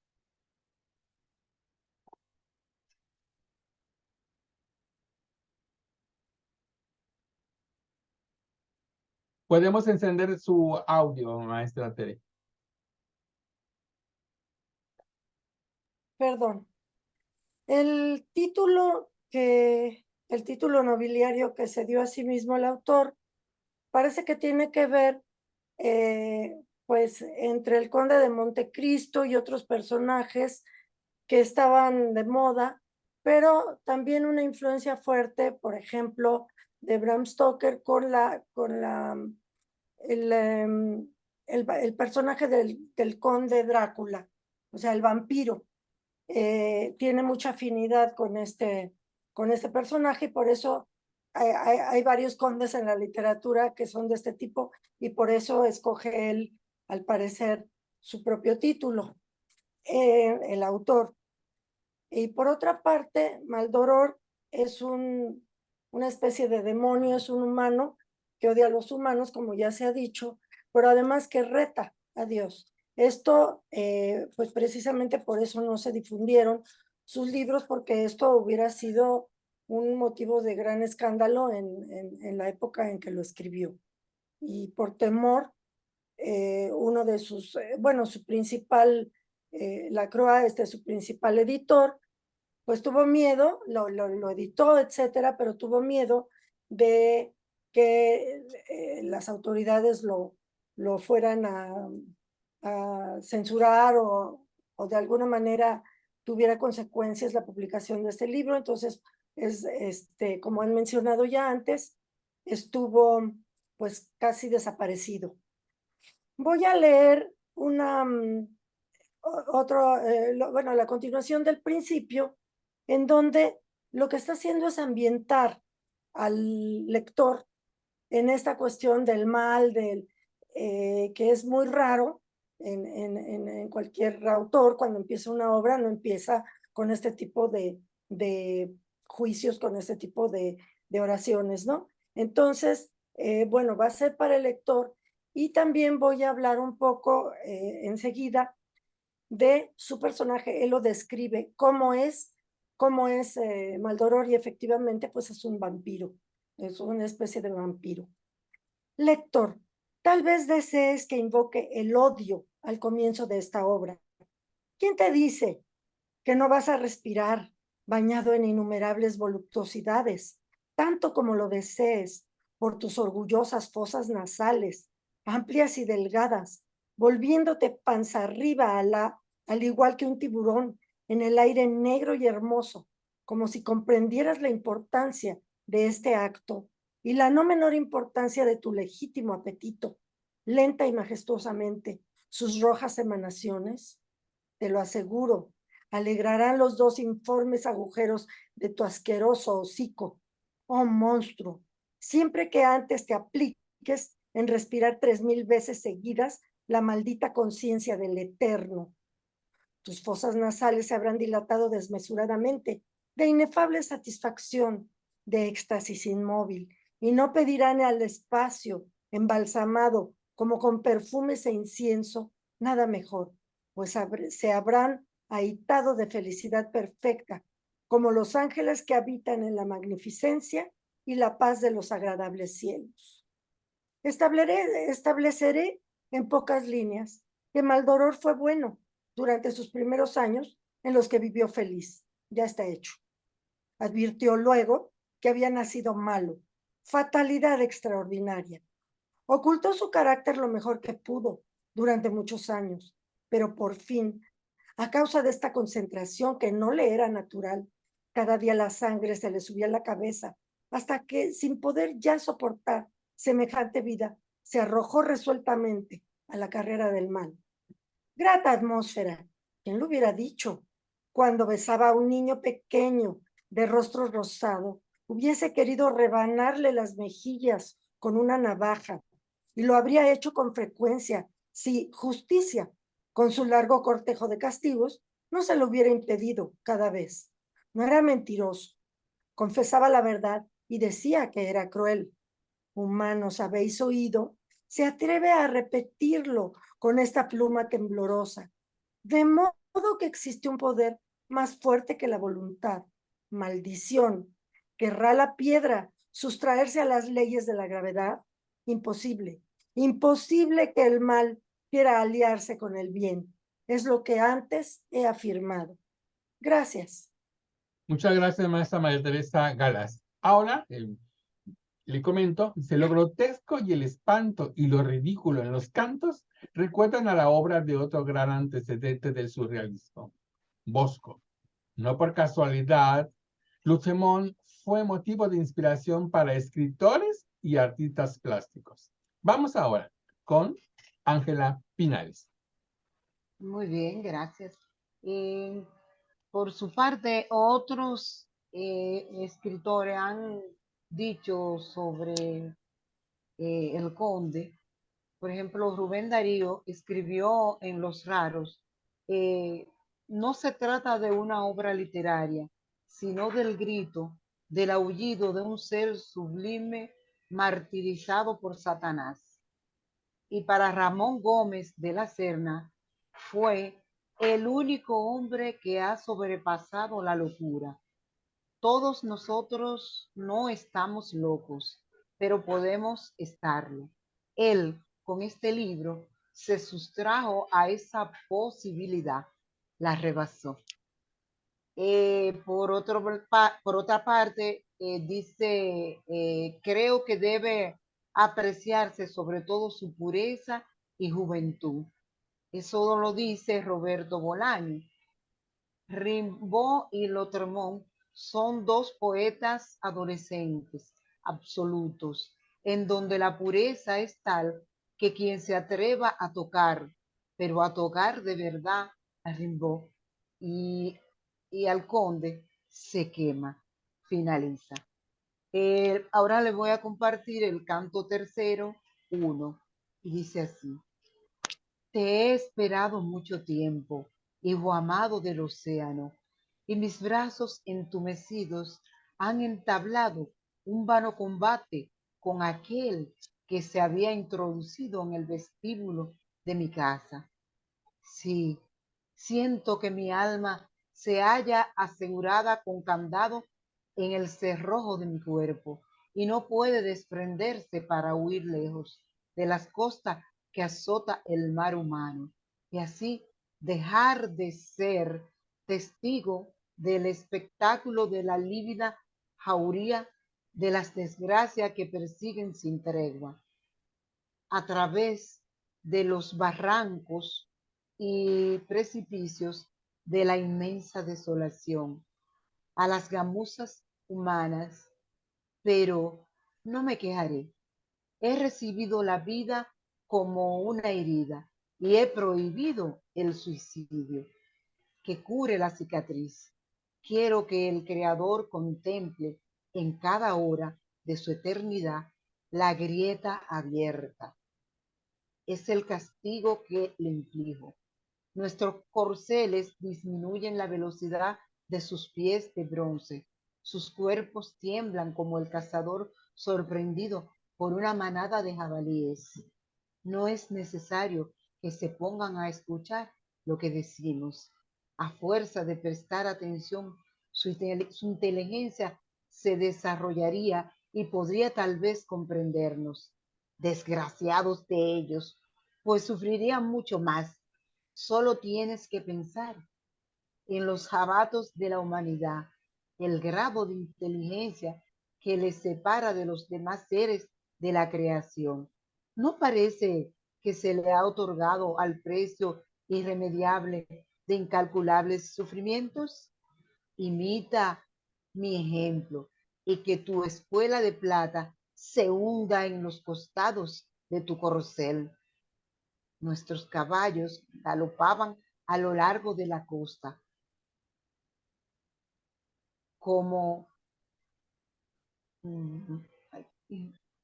Podemos encender su audio, maestra Tere. Perdón. El título nobiliario que se dio a sí mismo el autor parece que tiene que ver pues entre el conde de Montecristo y otros personajes que estaban de moda, pero también una influencia fuerte, por ejemplo, de Bram Stoker con el personaje del conde Drácula, o sea, el vampiro. Tiene mucha afinidad con este personaje y por eso hay varios condes en la literatura que son de este tipo y por eso escoge él, al parecer, su propio título, el autor. Y por otra parte, Maldoror es una especie de demonio, es un humano que odia a los humanos, como ya se ha dicho, pero además que reta a Dios. Esto, pues precisamente por eso no se difundieron sus libros, porque esto hubiera sido un motivo de gran escándalo en la época en que lo escribió. Y por temor, uno de sus, su principal, Lacroix, su principal editor, pues tuvo miedo, lo editó, etcétera, pero tuvo miedo de que las autoridades lo fueran a censurar o de alguna manera tuviera consecuencias la publicación de este libro. Entonces, como han mencionado ya antes, estuvo pues casi desaparecido. Voy a leer la continuación del principio, en donde lo que está haciendo es ambientar al lector en esta cuestión del mal, que es muy raro en cualquier autor. Cuando empieza una obra, no empieza con este tipo de juicios, con este tipo de oraciones, ¿no? Entonces, bueno, va a ser para el lector, y también voy a hablar un poco enseguida de su personaje. Él lo describe cómo es Maldoror, y efectivamente pues es un vampiro, es una especie de vampiro. Lector, tal vez desees que invoque el odio al comienzo de esta obra. ¿Quién te dice que no vas a respirar bañado en innumerables voluptuosidades, tanto como lo desees, por tus orgullosas fosas nasales, amplias y delgadas, volviéndote panza arriba al igual que un tiburón en el aire negro y hermoso, como si comprendieras la importancia de este acto y la no menor importancia de tu legítimo apetito, lenta y majestuosamente, sus rojas emanaciones? Te lo aseguro, alegrarán los dos informes agujeros de tu asqueroso hocico. Oh monstruo, siempre que antes te apliques en respirar 3000 veces seguidas la maldita conciencia del eterno. Tus fosas nasales se habrán dilatado desmesuradamente, de inefable satisfacción, de éxtasis inmóvil, y no pedirán al espacio, embalsamado como con perfumes e incienso, nada mejor, pues se habrán ahitado de felicidad perfecta, como los ángeles que habitan en la magnificencia y la paz de los agradables cielos. Estableceré en pocas líneas que Maldoror fue bueno durante sus primeros años en los que vivió feliz. Ya está hecho. Advirtió luego que había nacido malo, fatalidad extraordinaria. Ocultó su carácter lo mejor que pudo durante muchos años, pero por fin, a causa de esta concentración que no le era natural, cada día la sangre se le subía a la cabeza, hasta que, sin poder ya soportar semejante vida, se arrojó resueltamente a la carrera del mal. Grata atmósfera, ¿quién lo hubiera dicho? Cuando besaba a un niño pequeño de rostro rosado, hubiese querido rebanarle las mejillas con una navaja, y lo habría hecho con frecuencia si justicia, con su largo cortejo de castigos, no se lo hubiera impedido cada vez. No era mentiroso, confesaba la verdad y decía que era cruel. Humanos, habéis oído, se atreve a repetirlo con esta pluma temblorosa, de modo que existe un poder más fuerte que la voluntad. Maldición. ¿Querrá la piedra sustraerse a las leyes de la gravedad? Imposible. Imposible que el mal quiera aliarse con el bien. Es lo que antes he afirmado. Gracias. Muchas gracias, maestra María Teresa Galas. Ahora, le comento, dice, lo grotesco y el espanto y lo ridículo en los cantos recuerdan a la obra de otro gran antecedente del surrealismo, Bosco. No por casualidad, Lucemont fue motivo de inspiración para escritores y artistas plásticos. Vamos ahora con Ángela Pinares. Muy bien, gracias. Por su parte, otros escritores han dicho sobre el Conde. Por ejemplo, Rubén Darío escribió en Los Raros, no se trata de una obra literaria, sino del grito, del aullido de un ser sublime martirizado por Satanás. Y para Ramón Gómez de la Serna fue el único hombre que ha sobrepasado la locura. Todos nosotros no estamos locos, pero podemos estarlo. Él, con este libro, se sustrajo a esa posibilidad, la rebasó. Por otra parte, dice, creo que debe apreciarse sobre todo su pureza y juventud. Eso lo dice Roberto Bolaño. Rimbaud y Lautréamont son dos poetas adolescentes absolutos, en donde la pureza es tal que quien se atreva a tocar, pero a tocar de verdad a Rimbaud y, y al conde, se quema, finaliza. Ahora les voy a compartir el canto tercero, 1, y dice así. Te he esperado mucho tiempo, hijo amado del océano, y mis brazos entumecidos han entablado un vano combate con aquel que se había introducido en el vestíbulo de mi casa. Sí, siento que mi alma se halla asegurada con candado en el cerrojo de mi cuerpo y no puede desprenderse para huir lejos de las costas que azota el mar humano y así dejar de ser testigo del espectáculo de la lívida jauría de las desgracias que persiguen sin tregua. A través de los barrancos y precipicios de la inmensa desolación, a las gamuzas humanas, pero no me quejaré. He recibido la vida como una herida y he prohibido el suicidio, que cure la cicatriz. Quiero que el Creador contemple en cada hora de su eternidad la grieta abierta. Es el castigo que le inflijo. Nuestros corceles disminuyen la velocidad de sus pies de bronce. Sus cuerpos tiemblan como el cazador sorprendido por una manada de jabalíes. No es necesario que se pongan a escuchar lo que decimos. A fuerza de prestar atención, su inteligencia se desarrollaría y podría tal vez comprendernos. Desgraciados de ellos, pues sufrirían mucho más. Solo tienes que pensar en los jabatos de la humanidad, el grado de inteligencia que les separa de los demás seres de la creación. ¿No parece que se le ha otorgado al precio irremediable de incalculables sufrimientos? Imita mi ejemplo y que tu espuela de plata se hunda en los costados de tu corcel. Nuestros caballos galopaban a lo largo de la costa como,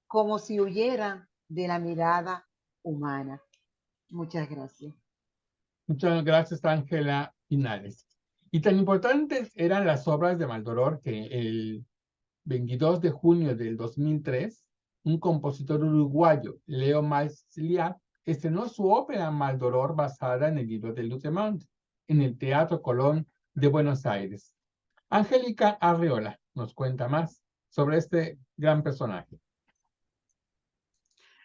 como si huyeran de la mirada humana. Muchas gracias. Muchas gracias, Ángela Pinares. Y tan importantes eran las obras de Maldoror que el 22 de junio del 2003, un compositor uruguayo, Leo Masliá, estrenó su ópera Maldoror basada en el libro de Lautréamont en el Teatro Colón de Buenos Aires. Angélica Arreola nos cuenta más sobre este gran personaje.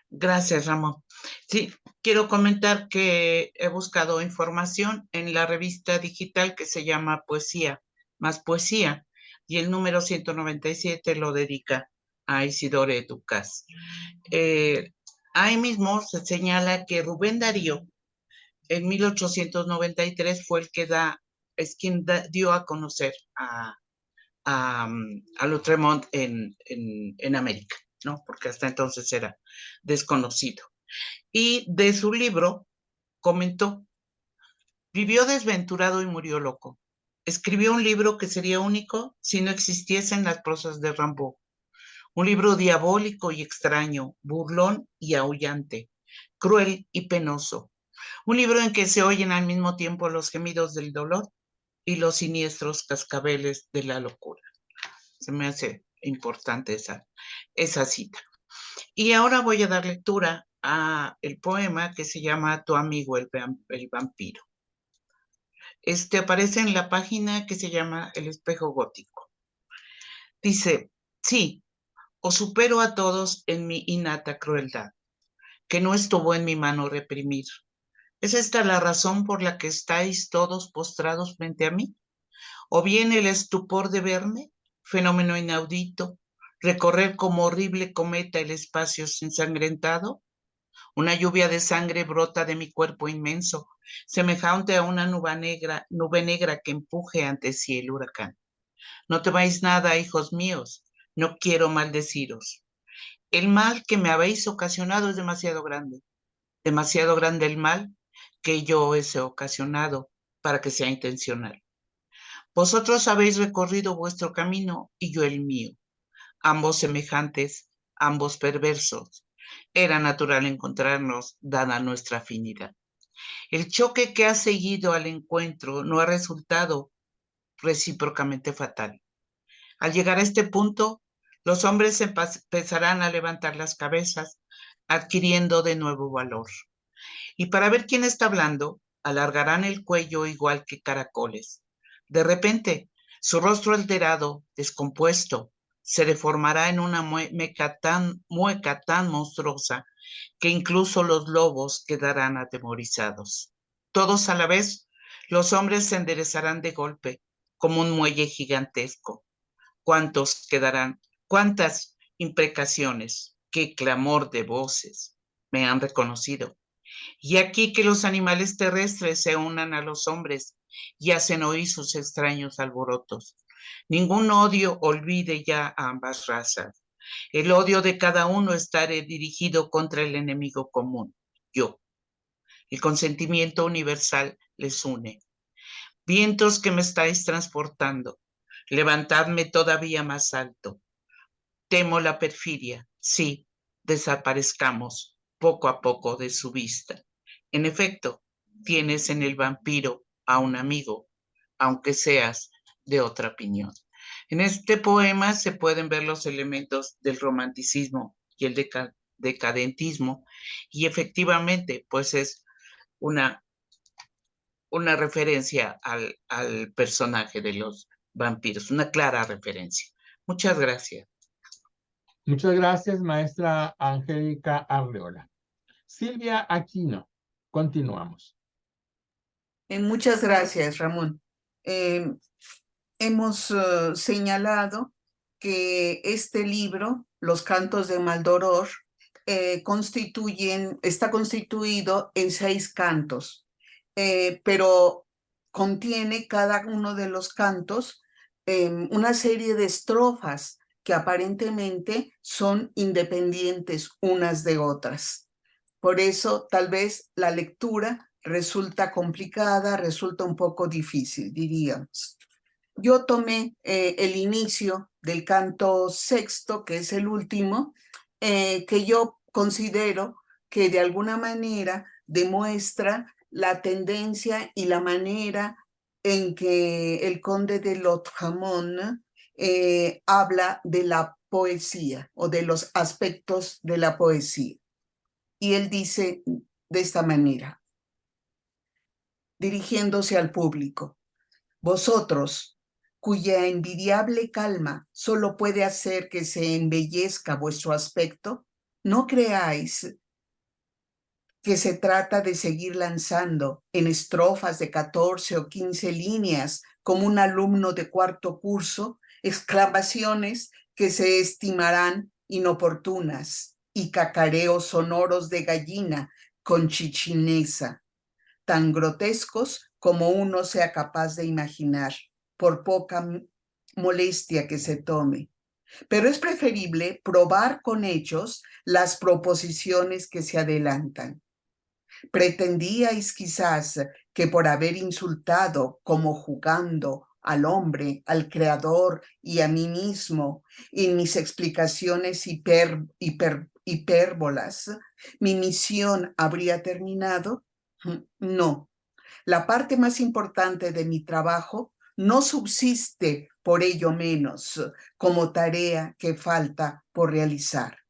Gracias, Ramón. Sí, quiero comentar que he buscado información en la revista digital que se llama Poesía, más Poesía, y el número 197 lo dedica a Isidore Ducas. Ahí mismo se señala que Rubén Darío, en 1893, fue el que es quien dio a conocer a Lautréamont en América, ¿no? Porque hasta entonces era desconocido. Y de su libro comentó, vivió desventurado y murió loco. Escribió un libro que sería único si no existiesen las prosas de Rimbaud. Un libro diabólico y extraño, burlón y aullante, cruel y penoso. Un libro en que se oyen al mismo tiempo los gemidos del dolor y los siniestros cascabeles de la locura. Se me hace importante esa cita. Y ahora voy a dar lectura a el poema que se llama Tu amigo el vampiro. Aparece en la página que se llama El espejo gótico. Dice, sí, os supero a todos en mi innata crueldad, que no estuvo en mi mano reprimir. ¿Es esta la razón por la que estáis todos postrados frente a mí? ¿O bien el estupor de verme, fenómeno inaudito, recorrer como horrible cometa el espacio ensangrentado? Una lluvia de sangre brota de mi cuerpo inmenso, semejante a una nube negra que empuje ante sí el huracán. No temáis nada, hijos míos, no quiero maldeciros. El mal que me habéis ocasionado es demasiado grande el mal que yo os he ocasionado para que sea intencional. Vosotros habéis recorrido vuestro camino y yo el mío, ambos semejantes, ambos perversos. Era natural encontrarnos, dada nuestra afinidad. El choque que ha seguido al encuentro no ha resultado recíprocamente fatal. Al llegar a este punto, los hombres empezarán a levantar las cabezas, adquiriendo de nuevo valor. Y para ver quién está hablando, alargarán el cuello igual que caracoles. De repente, su rostro alterado, descompuesto, se deformará en una mueca tan monstruosa que incluso los lobos quedarán atemorizados. Todos a la vez, los hombres se enderezarán de golpe, como un muelle gigantesco. ¿Cuántos quedarán? ¿Cuántas imprecaciones? ¡Qué clamor de voces! Me han reconocido. Y aquí que los animales terrestres se unan a los hombres y hacen oír sus extraños alborotos. Ningún odio olvide ya a ambas razas. El odio de cada uno estará dirigido contra el enemigo común, yo. El consentimiento universal les une. Vientos que me estáis transportando, levantadme todavía más alto. Temo la perfidia, sí, desaparezcamos poco a poco de su vista. En efecto, tienes en el vampiro a un amigo, aunque seas de otra opinión. En este poema se pueden ver los elementos del romanticismo y el decadentismo, y efectivamente, pues es una referencia al personaje de los vampiros, una clara referencia. Muchas gracias. Muchas gracias, maestra Angélica Arreola. Silvia Aquino, continuamos. Muchas gracias, Ramón. Hemos señalado que este libro, Los Cantos de Maldoror, está constituido en 6 cantos, pero contiene cada uno de los cantos una serie de estrofas que aparentemente son independientes unas de otras. Por eso, tal vez la lectura resulta complicada, resulta un poco difícil, diríamos. Yo tomé el inicio del canto sexto, que es el último, que yo considero que de alguna manera demuestra la tendencia y la manera en que el conde de Lautréamont habla de la poesía o de los aspectos de la poesía. Y él dice de esta manera, dirigiéndose al público: vosotros, cuya envidiable calma solo puede hacer que se embellezca vuestro aspecto, no creáis que se trata de seguir lanzando en estrofas de 14 o 15 líneas como un alumno de 4º curso, exclamaciones que se estimarán inoportunas y cacareos sonoros de gallina con chichineza, tan grotescos como uno sea capaz de imaginar, por poca molestia que se tome. Pero es preferible probar con hechos las proposiciones que se adelantan. Pretendíais quizás que por haber insultado como jugando al hombre, al creador y a mí mismo, en mis explicaciones hipérbolas, mi misión habría terminado. No, la parte más importante de mi trabajo no subsiste por ello menos como tarea que falta por realizar.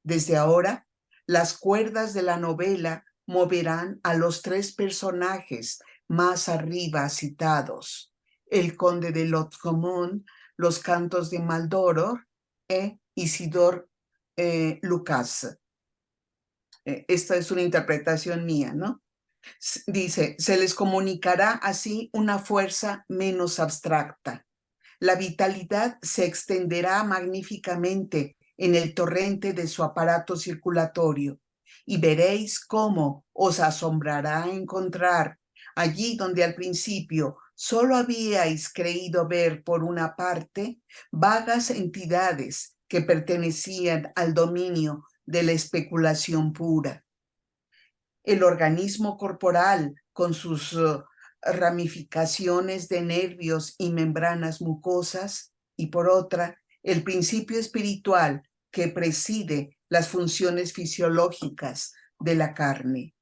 Desde ahora, las cuerdas de la novela moverán a los 3 personajes más arriba citados: el conde de Lautréamont, los cantos de Maldoror e Isidore Lucas. Esta es una interpretación mía, ¿no? Dice, se les comunicará así una fuerza menos abstracta. La vitalidad se extenderá magníficamente en el torrente de su aparato circulatorio y veréis cómo os asombrará encontrar allí donde al principio solo habíais creído ver por una parte vagas entidades que pertenecían al dominio de la especulación pura. El organismo corporal con sus ramificaciones de nervios y membranas mucosas, y por otra, el principio espiritual que preside las funciones fisiológicas de la carne.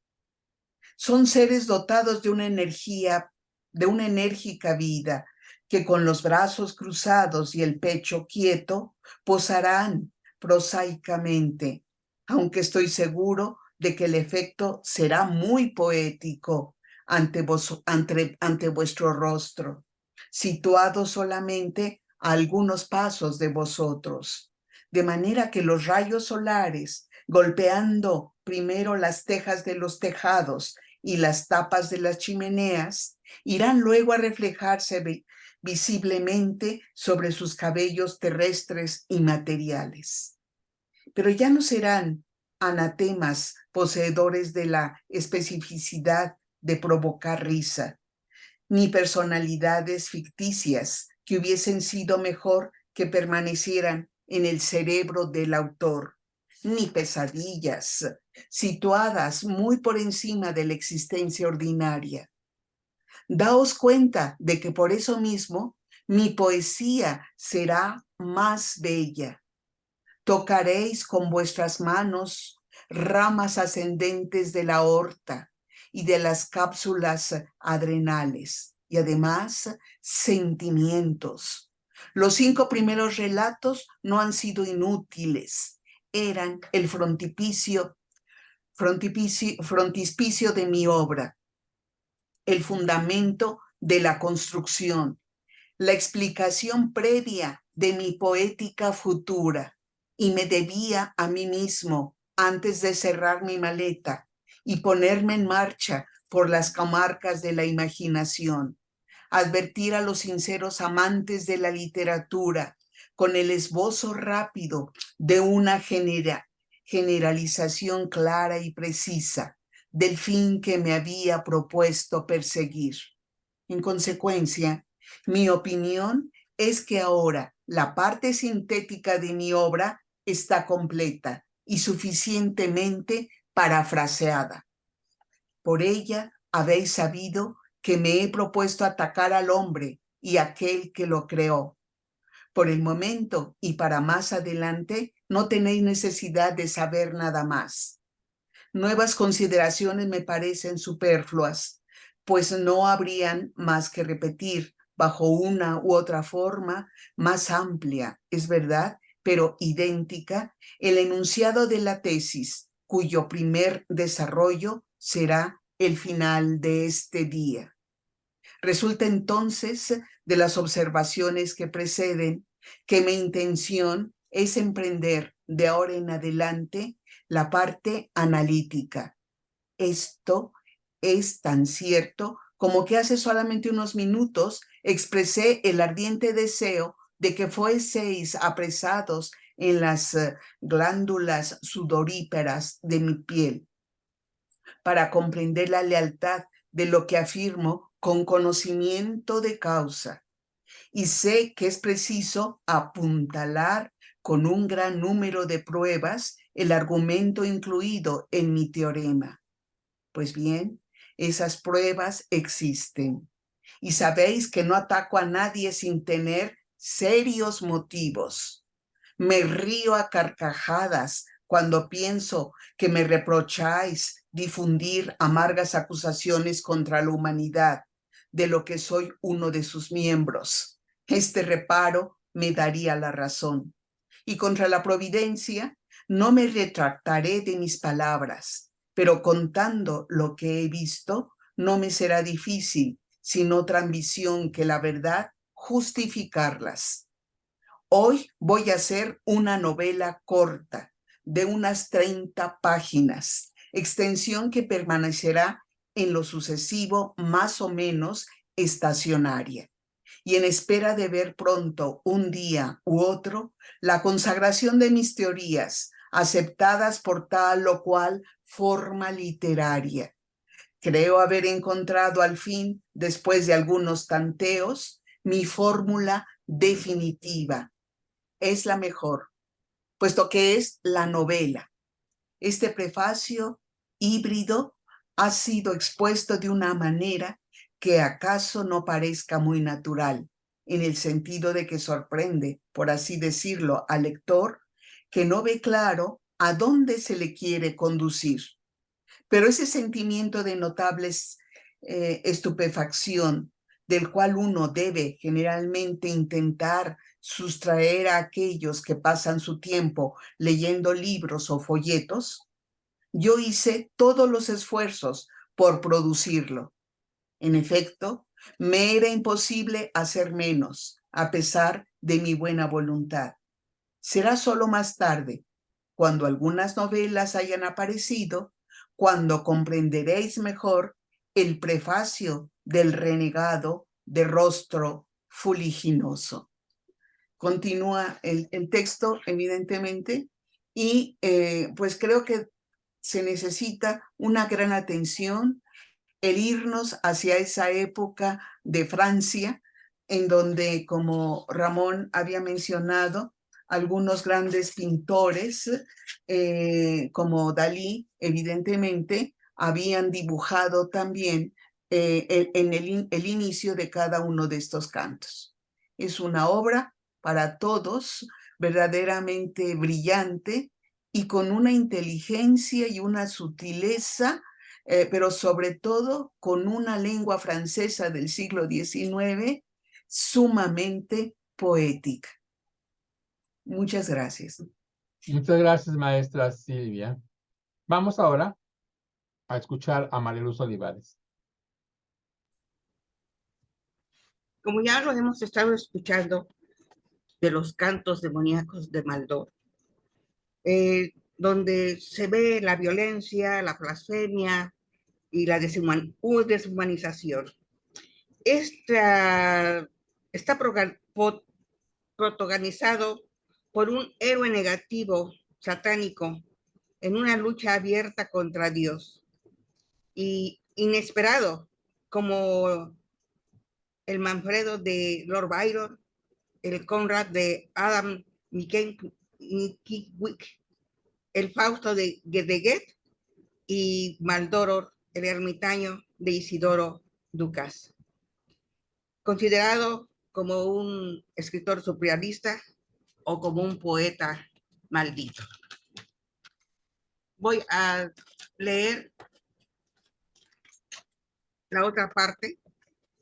Son seres dotados de una energía, de una enérgica vida, que con los brazos cruzados y el pecho quieto posarán prosaicamente, aunque estoy seguro de que el efecto será muy poético ante vuestro rostro, situado solamente a algunos pasos de vosotros, de manera que los rayos solares, golpeando primero las tejas de los tejados y las tapas de las chimeneas, irán luego a reflejarse visiblemente sobre sus cabellos terrestres y materiales. Pero ya no serán anatemas poseedores de la especificidad de provocar risa, ni personalidades ficticias que hubiesen sido mejor que permanecieran en el cerebro del autor, ni pesadillas situadas muy por encima de la existencia ordinaria. Daos cuenta de que por eso mismo mi poesía será más bella. Tocaréis con vuestras manos ramas ascendentes de la aorta y de las cápsulas adrenales, y además sentimientos. Los 5 primeros relatos no han sido inútiles, eran el frontispicio de mi obra, el fundamento de la construcción, la explicación previa de mi poética futura. Y me debía a mí mismo, antes de cerrar mi maleta y ponerme en marcha por las comarcas de la imaginación, advertir a los sinceros amantes de la literatura con el esbozo rápido de una generalización clara y precisa del fin que me había propuesto perseguir. En consecuencia, mi opinión es que ahora la parte sintética de mi obra está completa y suficientemente parafraseada. Por ella habéis sabido que me he propuesto atacar al hombre y aquel que lo creó. Por el momento y para más adelante no tenéis necesidad de saber nada más. Nuevas consideraciones me parecen superfluas, pues no habrían más que repetir bajo una u otra forma más amplia, es verdad, pero idéntica, el enunciado de la tesis, cuyo primer desarrollo será el final de este día. Resulta entonces de las observaciones que preceden que mi intención es emprender de ahora en adelante la parte analítica. Esto es tan cierto como que hace solamente unos minutos expresé el ardiente deseo de que fueseis apresados en las glándulas sudoríparas de mi piel para comprender la lealtad de lo que afirmo con conocimiento de causa. Y sé que es preciso apuntalar con un gran número de pruebas el argumento incluido en mi teorema. Pues bien, esas pruebas existen. Y sabéis que no ataco a nadie sin tener serios motivos. Me río a carcajadas cuando pienso que me reprocháis difundir amargas acusaciones contra la humanidad, de lo que soy uno de sus miembros. Este reparo me daría la razón. Y contra la providencia no me retractaré de mis palabras, pero contando lo que he visto, no me será difícil, sin otra ambición que la verdad, justificarlas. Hoy voy a hacer una novela corta, de unas 30 páginas, extensión que permanecerá en lo sucesivo más o menos estacionaria, y en espera de ver pronto, un día u otro, la consagración de mis teorías, aceptadas por tal o cual forma literaria. Creo haber encontrado al fin, después de algunos tanteos, mi fórmula definitiva. Es la mejor, puesto que es la novela. Este prefacio híbrido ha sido expuesto de una manera que acaso no parezca muy natural, en el sentido de que sorprende, por así decirlo, al lector, que no ve claro a dónde se le quiere conducir. Pero ese sentimiento de notable estupefacción, del cual uno debe generalmente intentar sustraer a aquellos que pasan su tiempo leyendo libros o folletos, yo hice todos los esfuerzos por producirlo. En efecto, me era imposible hacer menos, a pesar de mi buena voluntad. Será solo más tarde, cuando algunas novelas hayan aparecido, cuando comprenderéis mejor el prefacio del renegado de rostro fuliginoso. Continúa el texto, evidentemente, y pues creo que se necesita una gran atención, el irnos hacia esa época de Francia, en donde, como Ramón había mencionado, algunos grandes pintores, como Dalí, evidentemente, habían dibujado también en el inicio de cada uno de estos cantos. Es una obra para todos verdaderamente brillante y con una inteligencia y una sutileza, pero sobre todo con una lengua francesa del siglo XIX sumamente poética. Muchas gracias. Muchas gracias, maestra Silvia. Vamos ahora a escuchar a María Luz Olivares. Como ya lo hemos estado escuchando de los cantos demoníacos de Maldor, donde se ve la violencia, la blasfemia y la deshumanización. Está protagonizado por un héroe negativo, satánico, en una lucha abierta contra Dios, y inesperado, como el Manfredo de Lord Byron, el Conrad de Adam Mickiewicz, el Fausto de Goethe y Maldoror, el ermitaño de Isidoro Ducas. Considerado como un escritor surrealista o como un poeta maldito. Voy a leer la otra parte,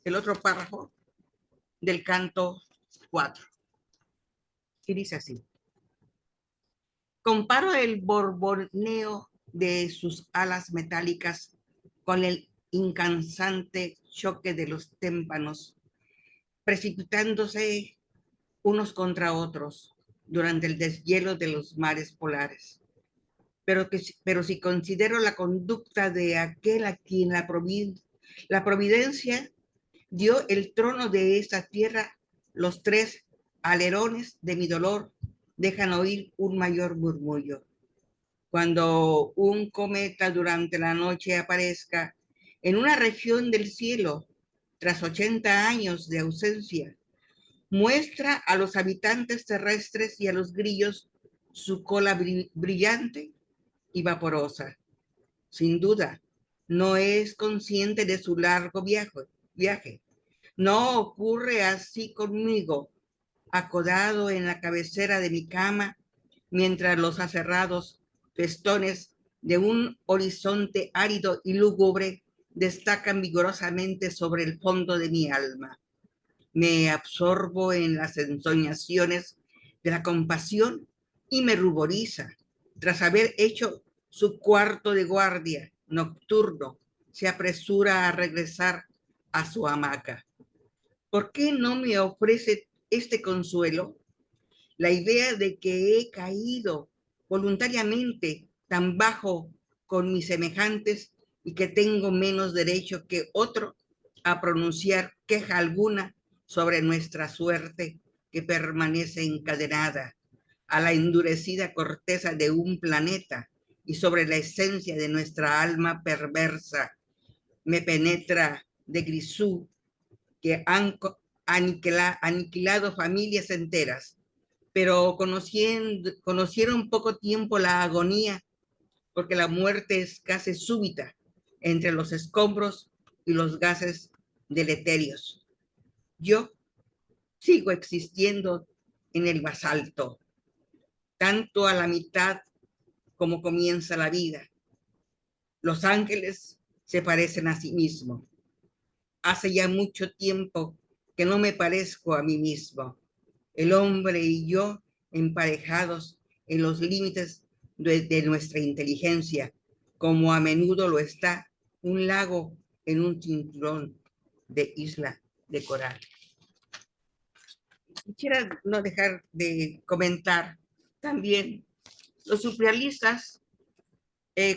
el otro párrafo del canto 4. Y dice así: comparo el borboneo de sus alas metálicas con el incansante choque de los témpanos, precipitándose unos contra otros durante el deshielo de los mares polares. Pero si considero la conducta de aquel a quien la providencia dio el trono de esta tierra, los tres alerones de mi dolor dejan oír un mayor murmullo. Cuando un cometa durante la noche aparezca en una región del cielo, tras 80 años de ausencia, muestra a los habitantes terrestres y a los grillos su cola brillante y vaporosa. Sin duda, no es consciente de su largo viaje. No ocurre así conmigo, acodado en la cabecera de mi cama, mientras los aserrados festones de un horizonte árido y lúgubre destacan vigorosamente sobre el fondo de mi alma. Me absorbo en las ensoñaciones de la compasión y me ruboriza. Tras haber hecho su cuarto de guardia nocturno, se apresura a regresar a su hamaca. ¿Por qué no me ofrece este consuelo? La idea de que he caído voluntariamente tan bajo con mis semejantes y que tengo menos derecho que otro a pronunciar queja alguna sobre nuestra suerte que permanece encadenada a la endurecida corteza de un planeta y sobre la esencia de nuestra alma perversa. Me penetra de grisú que han aniquilado familias enteras, pero conocieron poco tiempo la agonía, porque la muerte es casi súbita entre los escombros y los gases deleterios. Yo sigo existiendo en el basalto, tanto a la mitad como comienza la vida. Los ángeles se parecen a sí mismos. Hace ya mucho tiempo que no me parezco a mí mismo. El hombre y yo emparejados en los límites de nuestra inteligencia, como a menudo lo está un lago en un cinturón de isla de coral. Quisiera no dejar de comentar también, los surrealistas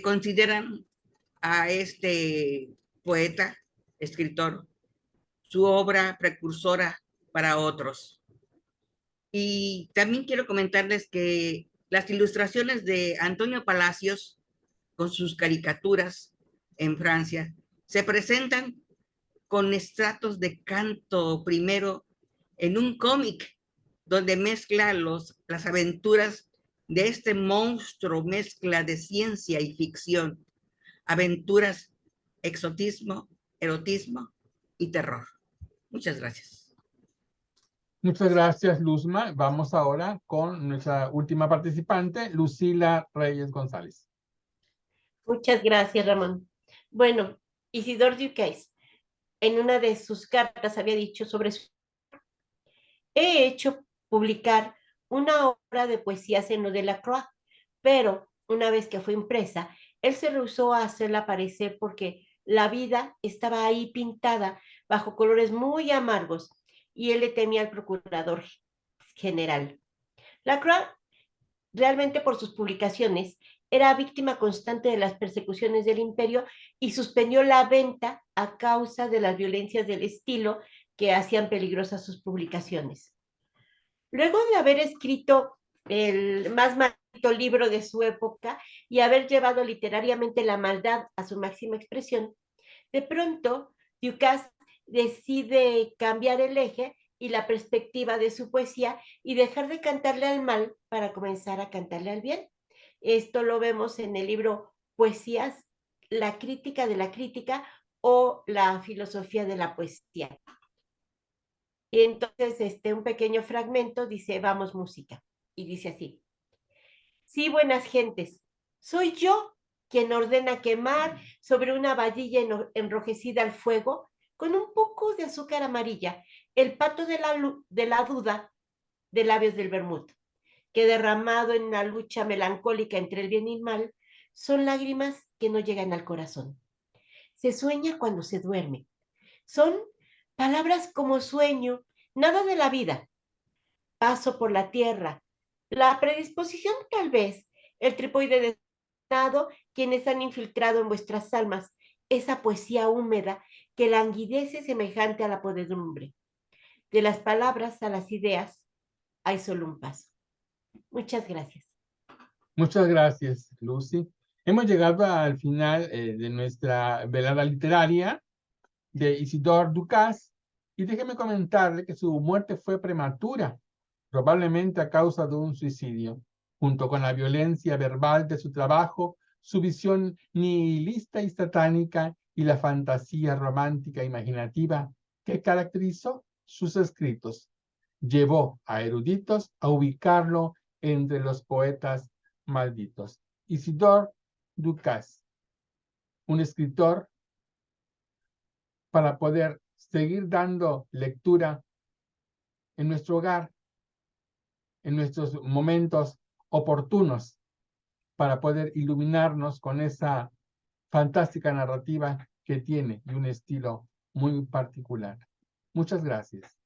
consideran a este poeta, escritor, su obra precursora para otros. Y también quiero comentarles que las ilustraciones de Antonio Palacios, con sus caricaturas en Francia, se presentan con estratos de canto primero en un cómic donde mezcla las aventuras de este monstruo, mezcla de ciencia y ficción, aventuras, exotismo, erotismo y terror. Muchas gracias. Muchas gracias, Luzma. Vamos ahora con nuestra última participante, Lucila Reyes González. Muchas gracias, Ramón. Bueno, Isidore Duquesne, en una de sus cartas había dicho sobre su... He hecho publicar una obra de poesías en lo de Lacroix, pero una vez que fue impresa, él se rehusó a hacerla aparecer porque la vida estaba ahí pintada bajo colores muy amargos y él le temía al procurador general. Lacroix, realmente por sus publicaciones, era víctima constante de las persecuciones del imperio y suspendió la venta a causa de las violencias del estilo que hacían peligrosas sus publicaciones. Luego de haber escrito el más maldito libro de su época y haber llevado literariamente la maldad a su máxima expresión, de pronto Dukas decide cambiar el eje y la perspectiva de su poesía y dejar de cantarle al mal para comenzar a cantarle al bien. Esto lo vemos en el libro Poesías, la crítica de la crítica o la filosofía de la poesía. Y entonces un pequeño fragmento dice, vamos música, y dice así: sí, buenas gentes, soy yo quien ordena quemar sobre una vajilla enrojecida al fuego, con un poco de azúcar amarilla, el pato de la duda de labios del vermut, que derramado en una lucha melancólica entre el bien y el mal, son lágrimas que no llegan al corazón. Se sueña cuando se duerme. Son palabras como sueño, nada de la vida. Paso por la tierra. La predisposición tal vez, el tripoide destinado, quienes han infiltrado en vuestras almas esa poesía húmeda que languidece semejante a la podredumbre. De las palabras a las ideas hay solo un paso. Muchas gracias. Muchas gracias, Lucy. Hemos llegado al final de nuestra velada literaria de Isidore Dukas y déjeme comentarle que su muerte fue prematura, probablemente a causa de un suicidio. Junto con la violencia verbal de su trabajo, su visión nihilista y satánica y la fantasía romántica imaginativa que caracterizó sus escritos, llevó a eruditos a ubicarlo entre los poetas malditos. Isidore Dukas, un escritor para poder seguir dando lectura en nuestro hogar, en nuestros momentos oportunos, para poder iluminarnos con esa fantástica narrativa que tiene y un estilo muy particular. Muchas gracias.